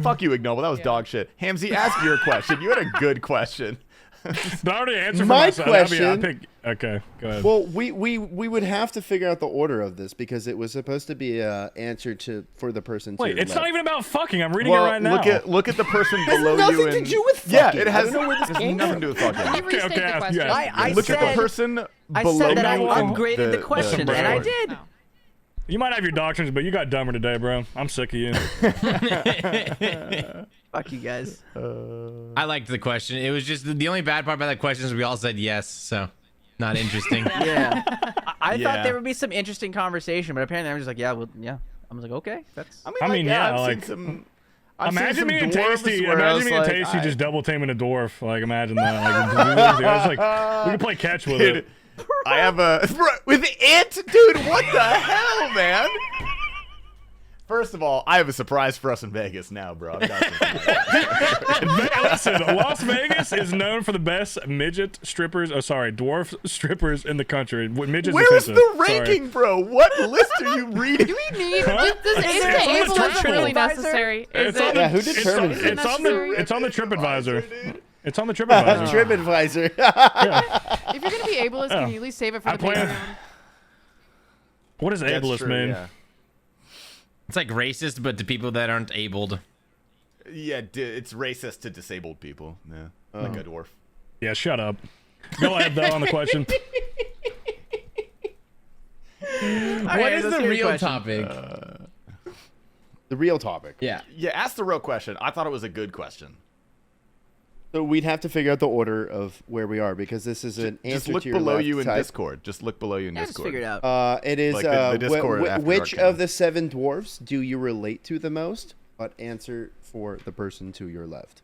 Fuck you, Ignoble. That was dog shit. Hamzy, ask your question. You had a good question. But I already answered for My myself. That'd be- I question- pick- okay, go ahead. Well, we would have to figure out the order of this because it was supposed to be a answer for the person. Wait, to your it's not left. even about fucking. I'm reading Well, it right now. look at the person below nothing you. to And, do with yeah, fucking. it I has, don't know where this has came nothing from. to do with fucking. Can you restate okay, the ask- question? you ask. I Look at said- the person I below said that I you in upgraded the question, and I did. No. You might have your doctrines, but you got dumber today, bro. I'm sick of you. Fuck you guys. I liked the question. It was just the only bad part about that question is we all said yes, so not interesting. Yeah. I Yeah. thought there would be some interesting conversation, but apparently I'm just like, yeah, well, yeah. I was like, okay, that's. I mean, yeah, I've like- seen some. I've seen Imagine some me and dwarves Tasty. where I Imagine was me and like, Tasty I- just double teaming a dwarf. Like, imagine that. Like, I was like, we can play catch with Dude, it. I have a with it, dude. What the hell, man? First of all, I have a surprise for us in Vegas now, bro. I've got something. Listen, Las Vegas is known for the best midget strippers. Oh, sorry, dwarf strippers in the country. Midgets Where is offensive. the Sorry. ranking, bro? What list are you reading? Do we need? Huh? Is It's the on the ableism triple. really necessary? Is It's on it? the, Yeah, who it's on- determines it? It's on the it's on the TripAdvisor. Dude. It's on the TripAdvisor. TripAdvisor. If you're gonna be ableist, can you at least save it for I the plan- Patreon? What does That's ableist true, mean? Yeah, It's like racist, but to people that aren't abled. yeah it's racist to disabled people. Yeah, like a dwarf. Yeah, shut up. Go ahead though on the question. What is the real topic? The real topic. Yeah. Yeah, ask the real question. I thought it was a good question. So we'd have to figure out the order of where we are because this is an answer Just look to your below left you in type. Discord. Just look below you in Yeah, just Discord. figure it out. It is Like the Discord After which Dark of the 7 dwarves do you relate to the most? But answer for the person to your left.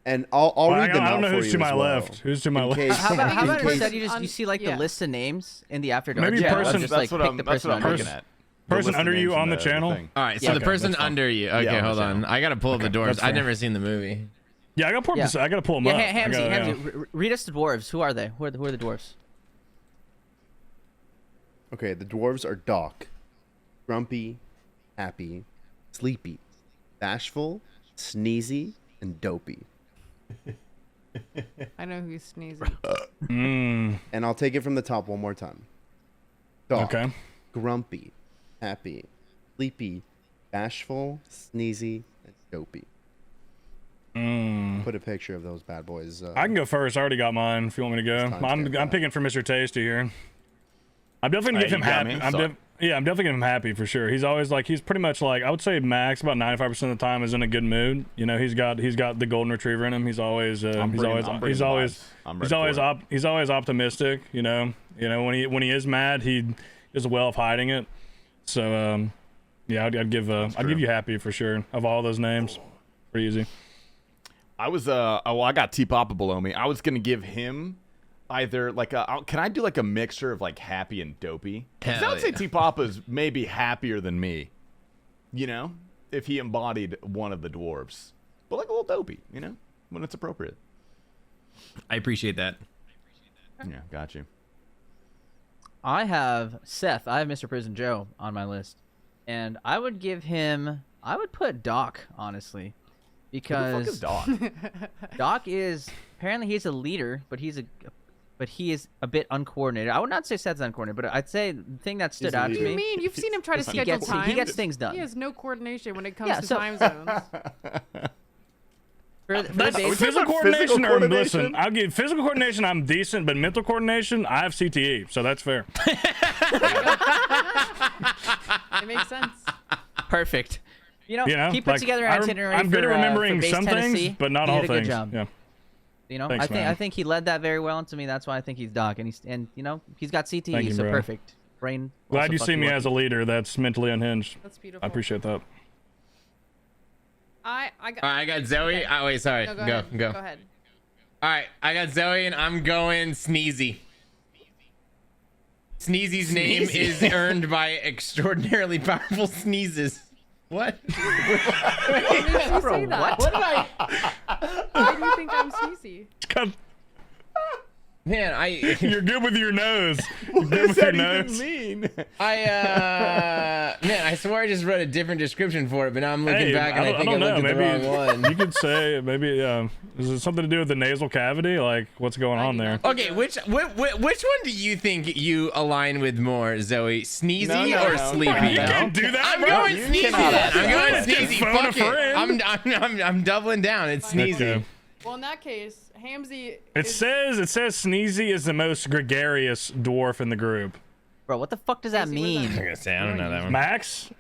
And I'll Well, read them I out don't know for who's you to my as well. left. Who's to my In left? case- How about in case- instead you see like the Yeah. list of names in the After Dark? Maybe chat, person- just that's like what pick the that's person what I'm under looking you. at. The Person list of under you names in on the channel? thing. All right, so Yeah, the okay, person that's fine. under you. Okay, on the hold on. channel. I gotta pull up the doors. that's I've fair. never seen the movie. Yeah, I gotta pull. Yeah. I gotta pull them Yeah, up. Hamzy, read us the dwarves. Who are they? Who are the dwarves? Okay, the dwarves are Doc, Grumpy, Happy, Sleepy, Bashful, Sneezy, and Dopey. I know who's sneezing. Mm, And I'll take it from the top one more time. Doc, okay. Grumpy, Happy, Sleepy, Bashful, Sneezy, and Dopey. Put a picture of those bad boys. I can go first. I already got mine. If you want me to go, Time's I'm getting picking for Mr. Tasty here. I'm definitely gonna give him you got happy. me? I'm Sorry. I'm definitely giving him happy for sure. He's always like he's pretty much like I would say Max about 95% of the time is in a good mood. You know, he's got the golden retriever in him. He's always he's bringing always vibes. I'm ready for it. he's always optimistic. You know when he is mad he is well of hiding it. So yeah, I'd give you happy for sure of all those names. Pretty easy. I was I got T Papa below me. I was gonna give him either like can I do like a mixture of like happy and dopey? 'Cause I Hell would say yeah. T Papa's maybe happier than me. You know, if he embodied one of the dwarves, but like a little dopey. You know, when it's appropriate. I appreciate that. Yeah, got you. I have Seth. I have Mr. Prison Joe on my list, and I would give him. I would put Doc, honestly, Who the fuck because is Doc? Doc is apparently he's a leader, but he is a bit uncoordinated. I would not say Seth's uncoordinated, but I'd say the thing that stood a out to leader. What do me. you mean? You've seen him try to He schedule gets times. he gets things done. He has no coordination when it comes Yeah, to so- time zones. For the That's base- physical about coordination. physical Or coordination? listen, I'll give physical coordination. I'm decent, but mental coordination, I have CTE, so that's fair. It makes sense. Perfect. You know, You know, he put like, together an itinerary I'm good for, at remembering for base some Tennessee. things, but not He all did a things. Good job. Yeah. You know, Thanks, man. I think he led that very well, and to me, that's why I think he's Doc, and you know he's got CTE, Thank you, so bro. perfect. Brain. Glad also you see fucking me lucky. as a leader that's mentally unhinged. That's beautiful. I appreciate that. I got. All right, I got Zoe. Okay. Oh wait, sorry. No, Go, ahead. go. Go ahead. All right, I got Zoe, and I'm going Sneezy. Sneezy's name is earned by extraordinarily powerful sneezes. What? What makes you say that? What did I? Why do you think I'm Cece? Man, You're good with your nose. You're What good does with your that even nose. mean? Man, I swear I just wrote a different description for it, but now I'm looking Hey, back and I don't think I know. looked at Maybe the wrong one. you could say maybe is it something to do with the nasal cavity? Like what's going on there? Okay, which one do you think you align with more, Zoe? Sneezy No, or no. Sleepy? You can't do that, I'm bro. going You Sneezy. cannot Then. ask I'm that. going Just Sneezy. phone a Fuck it. friend. I'm doubling down. It's Sneezy. Okay. Well, in that case, Hamzy. It says Sneezy is the most gregarious dwarf in the group. Bro, what the fuck does that Casey, what does that mean? I'm gonna say I don't know that one. Max,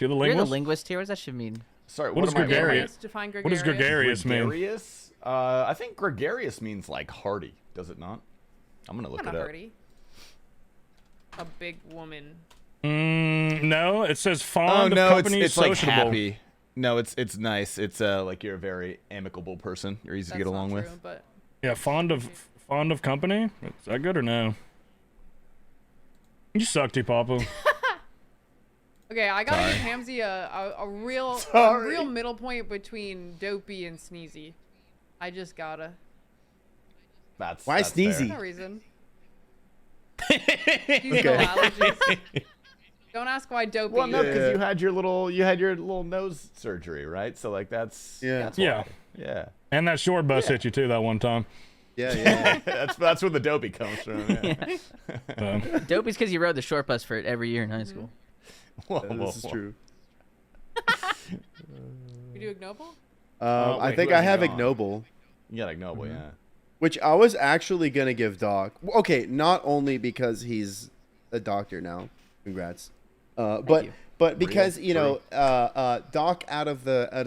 you're the You're the linguist. linguist here. What does that shit mean? Sorry, What is am I doing? gregarious? Define What does gregarious mean? Gregarious? I think gregarious means like hardy. Does it not? I'm gonna look Kind it of up. hardy. A big woman. No, it says Oh fond no, of company, it's like sociable. happy. No, it's nice. It's like you're a very amicable person. You're easy to That's get not along true, with. but Yeah, fond of company. Is that good or no? You suck, T-Papa. okay, I gotta Sorry. give Hamzy a real Sorry. middle point between Dopey and Sneezy. I just gotta. Why that's fair. Sneezy? No reason. Seasonal allergies. Don't ask why Dopey. Well, no, because Yeah. you had your little nose surgery, right? So like that's Yeah. that's Yeah. why. Yeah. And that short bus hit you too that one time. Yeah. that's where the dopey comes from. Yeah. Dopey's because you rode the short bus for it every year in high school. Whoa, whoa, This is whoa. true. You do ignoble? I wait, think who I has have he gone? ignoble, You got ignoble, yeah. which I was actually gonna give Doc. Okay, not only because he's a doctor now, congrats, but you. but because you know, True. Doc out of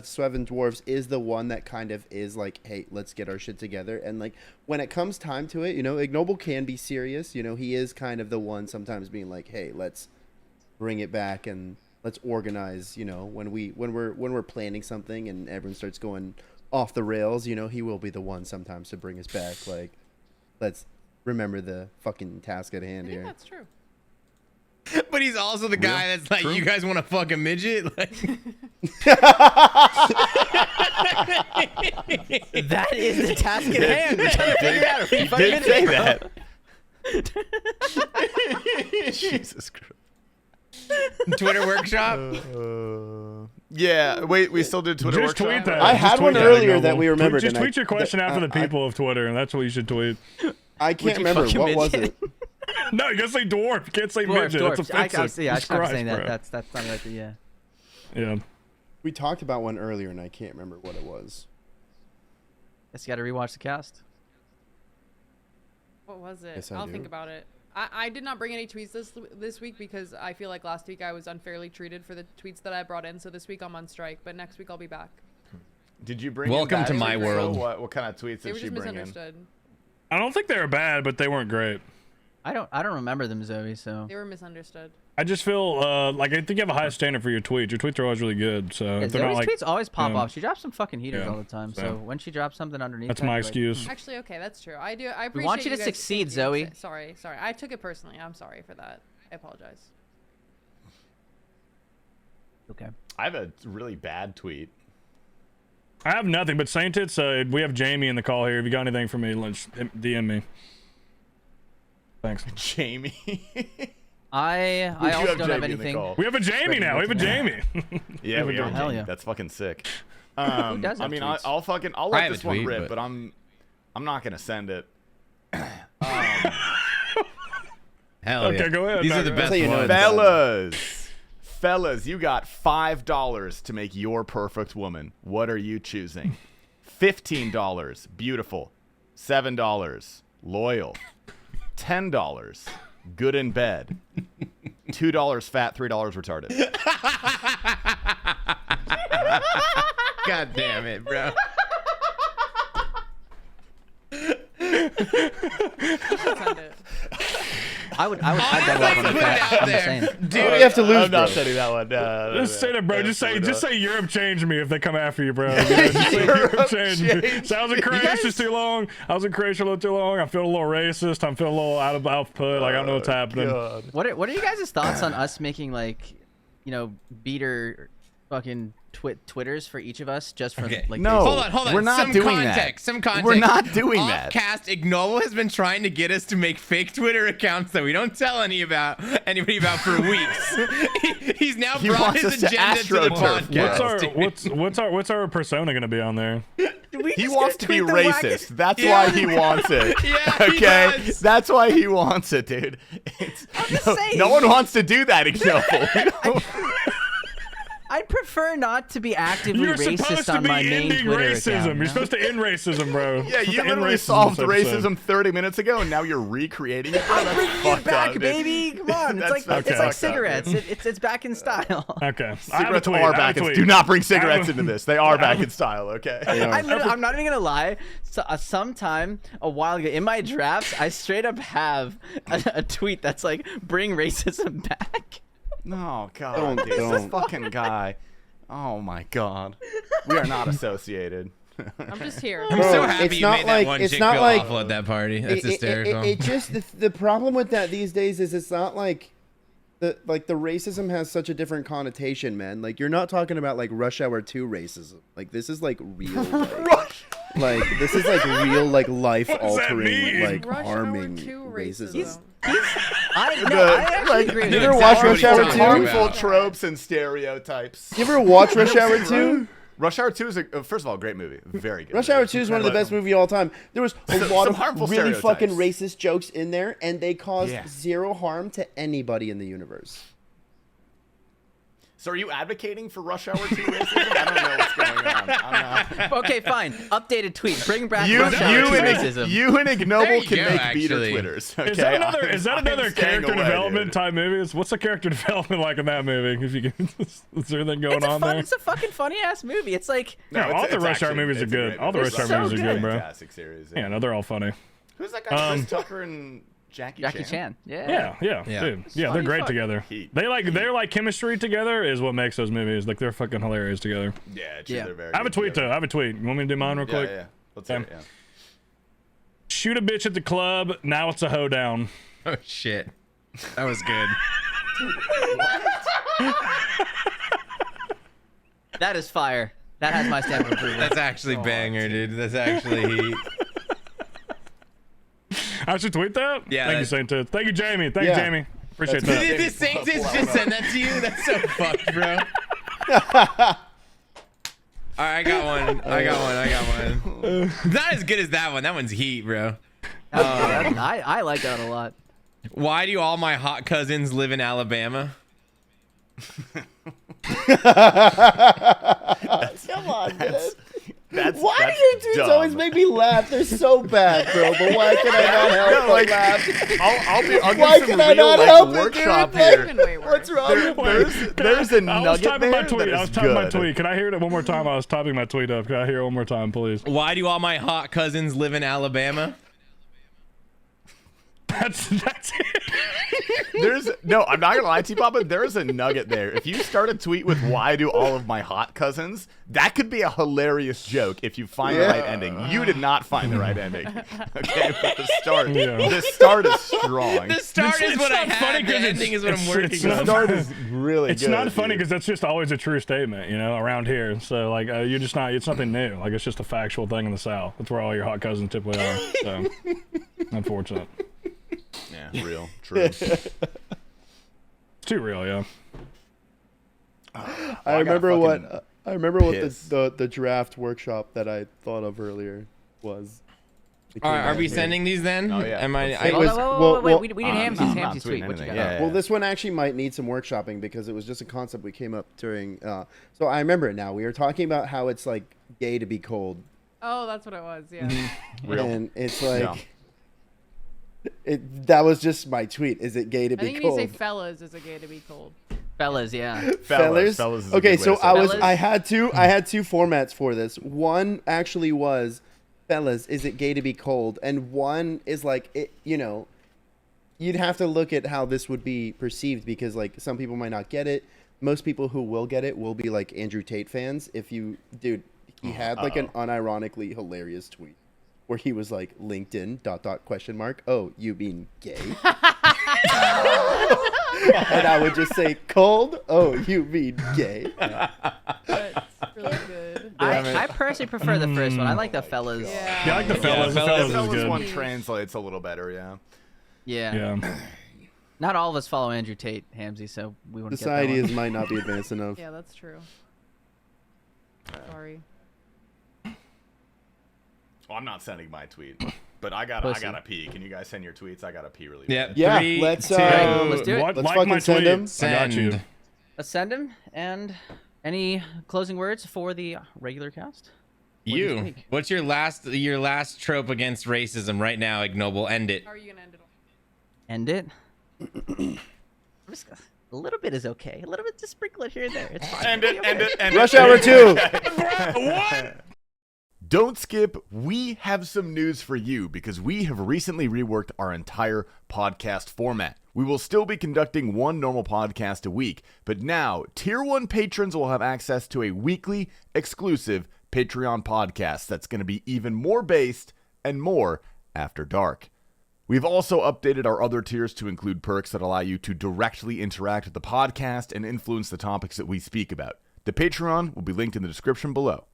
Sweven dwarves is the one that kind of is like, hey, let's get our shit together, and like when it comes time to it, you know, ignoble can be serious. You know, he is kind of the one sometimes being like, hey, let's bring it back and let's organize. You know, when we're planning something and everyone starts going off the rails, you know, he will be the one sometimes to bring us back. Like, let's remember the fucking task at hand I think here. that's true. But he's also the guy that's like, you guys want to fuck a midget? Like, That is the task at hand. We're trying to figure out He did say that. Jesus Christ. Twitter workshop. Yeah, wait, we still did Twitter Just workshop? tweet that. I Just had tweet one that, earlier Ignoble. that we remembered, Just and tweet your question out to the people of Twitter, and that's what you should tweet. I can't you remember fucking what was midget? it. No, you gotta say dwarf. You can't say Dwarf, midget. dwarf. That's I offensive. see. I Jesus stopped Christ, saying that. bro. That's not right. Yeah. Yeah. We talked about one earlier, and I can't remember what it was. Guess you got to rewatch the cast. What was it? Yes, I I'll do. think about it. I did not bring any tweets this week because I feel like last week I was unfairly treated for the tweets that I brought in. So this week I'm on strike, but next week I'll be back. Did you bring Welcome in to bad my tweets? world. What kind of tweets They did were she just bring in? misunderstood. I don't think they were bad, but they weren't great. I don't remember them, Zoe. So They were misunderstood. I just feel like I think you have a high standard for your tweets. Your tweets are always really good. So Yeah, if they're not Zoe's like, tweets always pop yeah. off. She drops some fucking heaters Yeah, all the time. so. So when she drops something underneath, that's that, my you're like, excuse. Actually, okay, that's true. I appreciate We want you to guys succeed, being Zoe. Sorry. I took it personally. I'm sorry for that. I apologize. Okay. I have a really bad tweet. I have nothing but Saint Tits. We have Jamie in the call here. If you got anything for me, let's DM me. Thanks. Jamie. I do also have don't Jamie have in the anything. call. We have a Jamie now. We have a Jamie. Yeah, we are. Hell Jamie. yeah. That's fucking sick. does I have mean, tweets? I'll I let have a this one tweet, rip, but- but I'm not gonna send it. Hell Okay, yeah. go ahead. These No, are the go best ahead. ones. Fellas, you got $5 to make your perfect woman. What are you choosing? $15, beautiful. $7, loyal. $10, good in bed. $2, fat. $3, retarded. God damn it, bro. Send it. I'd double up on the Put it fat. out I'm there. just saying. What do you have to lose, I'm not bro? sending that one. Just say that, bro. Just say Europe changed me if they come after you, bro. Just say Europe Europe changed me. changed So I was in Croatia just too long. I was in Croatia a little too long. I feel a little racist. I'm feeling a little out of output. Like I don't know what's happening. What are you guys' thoughts on us making like, beater fucking Twitters for each of us just for Okay. like No. Hold on. We're not some doing that. context, Some context. We're not doing that. Offcast Ignoble has been trying to get us to make fake Twitter accounts that we don't tell anybody about for weeks. He's now He brought wants his us to agenda to the AstroTurf, podcast. What's our persona gonna be on there? He wants to be racist. That's why he wants it. Yeah, he Okay, does. that's why he wants it, dude. saying. No one wants to do that, Ignoble. I'd prefer not to be actively You're racist supposed to on be my main ending Twitter racism. account. You're supposed to end racism, bro. Yeah, you Supposed to end literally racism solved this episode. racism 30 minutes ago, and now you're recreating it. I'm That's bringing it fucked back, up, dude. baby. Come on, it's That's like fucked up, cigarettes. dude. It's back in style. Okay. I have a Cigarettes tweet. are I have a back. tweet. Do not bring cigarettes I have a- into this. They are back in style. Okay. I'm not even gonna lie. So, sometime a while ago in my drafts, I straight up have a tweet that's like, "Bring racism back." No, God, Don't- dude, this don't. fucking guy. Oh my God, we are not associated. I'm just here. I'm Bro, so happy it's you not made like- that one it's chick not feel like- awful at that party. That's It hysterical. just the problem with that these days is it's not like the racism has such a different connotation, man. Like you're not talking about like Rush Hour 2 racism. Like this is like real like this is like real like life What does that altering mean? like Rush Hour harming 2 racism. racism. I actually agree with you you. ever watch exactly Rush what Hour he's 2? talking Harmful about. tropes and stereotypes. You ever watch Rush Hour 2? Rush Hour 2 is first of all a great movie, very good. Rush Hour 2 is one of the best movies of all time. There was a lot some of harmful really fucking stereotypes. racist jokes in there, and they caused Yeah. zero harm to anybody in the universe. So are you advocating for Rush Hour 2 racism? I don't know what's going on. I don't know. Okay, fine. Updated tweet. Bring back You, Rush Hour 2 and racism. you and There Ignoble you can go, make beater actually. Twitters. Okay? Is that another? Is that I'm another staying character away, development dude. type movie? What's the character development like in that movie? If you can, is there anything going on there? It's a fucking funny ass movie. It's like Yeah, all the Rush Hour movies are it's a good. great All the movie. Rush It's Hour so movies are good, bro. Fantastic series. Yeah, no, they're all funny. Who's that guy? Chris Tucker and Jackie Chan. Yeah, Yeah. dude. Yeah, they're funny great fuck. together. Heat. Their like chemistry together is what makes those movies. Like they're fucking hilarious together. Yeah, Yeah. they're very I have a good tweet together. though. I have a tweet. You want me to do mine real Yeah, quick? yeah. Let's hear it, yeah. Shoot a bitch at the club. Now it's a hoedown. Oh shit. That was good. That is fire. That has my stamp of approval. That's actually banger, dude. That's actually heat. I should tweet that. Yeah, Thank you, that- Saint Tooth. Thank you, Jamie. Thank Yeah. you, Jamie. Appreciate That's that. Did this Saint just send that to you? That's so fucked, bro. All right, I got one. Not as good as that one. That one's heat, bro. I like that a lot. Why do all my hot cousins live in Alabama? Come on, man. That's Why that's do your tweets dumb. always make me laugh? They're so bad, bro. But why can I not help No, but like, laugh? I'll give Why some can I real not like, help it, workshop dude? here. Even way worse. What's wrong There- with there's a I was nugget typing there my tweet. that I was is typing my good. tweet. Can I hear it one more time? I was typing my tweet up. Can I hear it one more time, please? Why do all my hot cousins live in Alabama? That's it. I'm not gonna lie to you, Papa. There's a nugget there. If you start a tweet with "Why do all of my hot cousins?" that could be a hilarious joke if you find the right ending. You did not find the right ending. Okay, but the start is strong. The start is It's what I not funny had. The 'cause ending is what I'm working it's The not- on. start is really It's good. not funny dude. because that's just always a true statement, around here. So like, you're just not. It's nothing new. Like it's just a factual thing in the South. That's where all your hot cousins typically are. So unfortunate. Yeah, real, true. It's too real, yeah. I remember what piss. the draft workshop that I thought of earlier was. It All came right, are back we to me. sending these then? Oh, yeah. Am I? Let's I see. It Hold was- on, whoa, well, wait, well, we didn't Hamsy's I'm not Hamsy's tweeting tweet. What you anything. got? Yeah. Well, this one actually might need some workshopping because it was just a concept we came up during. So I remember it now. We were talking about how it's like gay to be cold, Oh, that's what it was. Yeah. Real. and it's like Yeah. that was just my tweet. Is it gay to I be think you need cold? to say fellas is it gay to be cold. Fellas, yeah. Fellas is a Okay, good way so to say I it. was Fellas. I had two formats for this. One actually was fellas, is it gay to be cold? And one is like it, you'd have to look at how this would be perceived because like some people might not get it. Most people who will get it will be like Andrew Tate fans. He had like an unironically hilarious tweet where he was like LinkedIn ... Oh, you mean gay? And I would just say cold. Oh, you mean gay? That's really good. I personally prefer the first one. I like the fellas. Yeah. Yeah, I like the fellas. The fellas fellas That is was good. one translates a little better, yeah. Yeah. Yeah. Not all of us follow Andrew Tate, Hamsy, so we want to Society get that one. might not be advanced enough. Yeah, that's true. Sorry. Well, I'm not sending my tweet, but I gotta pee. Can you guys send your tweets? I gotta pee really Yeah. bad. Yeah, Three, let's, two, let's do it. What? Let's Like fucking my send tweet. him. I got you. Send. Let's send him. And any closing words for the regular cast? You. week? What's your last trope against racism right now, Ignoble? End it. How are you gonna end it? End it. I'm just, a little bit is okay. A little bit, just sprinkle it here and there. It's fine. End it. Rush Hour 2. What? Don't skip. We have some news for you because we have recently reworked our entire podcast format. We will still be conducting one normal podcast a week, but now Tier 1 patrons will have access to a weekly exclusive Patreon podcast that's going to be even more based and more after dark. We've also updated our other tiers to include perks that allow you to directly interact with the podcast and influence the topics that we speak about. The Patreon will be linked in the description below.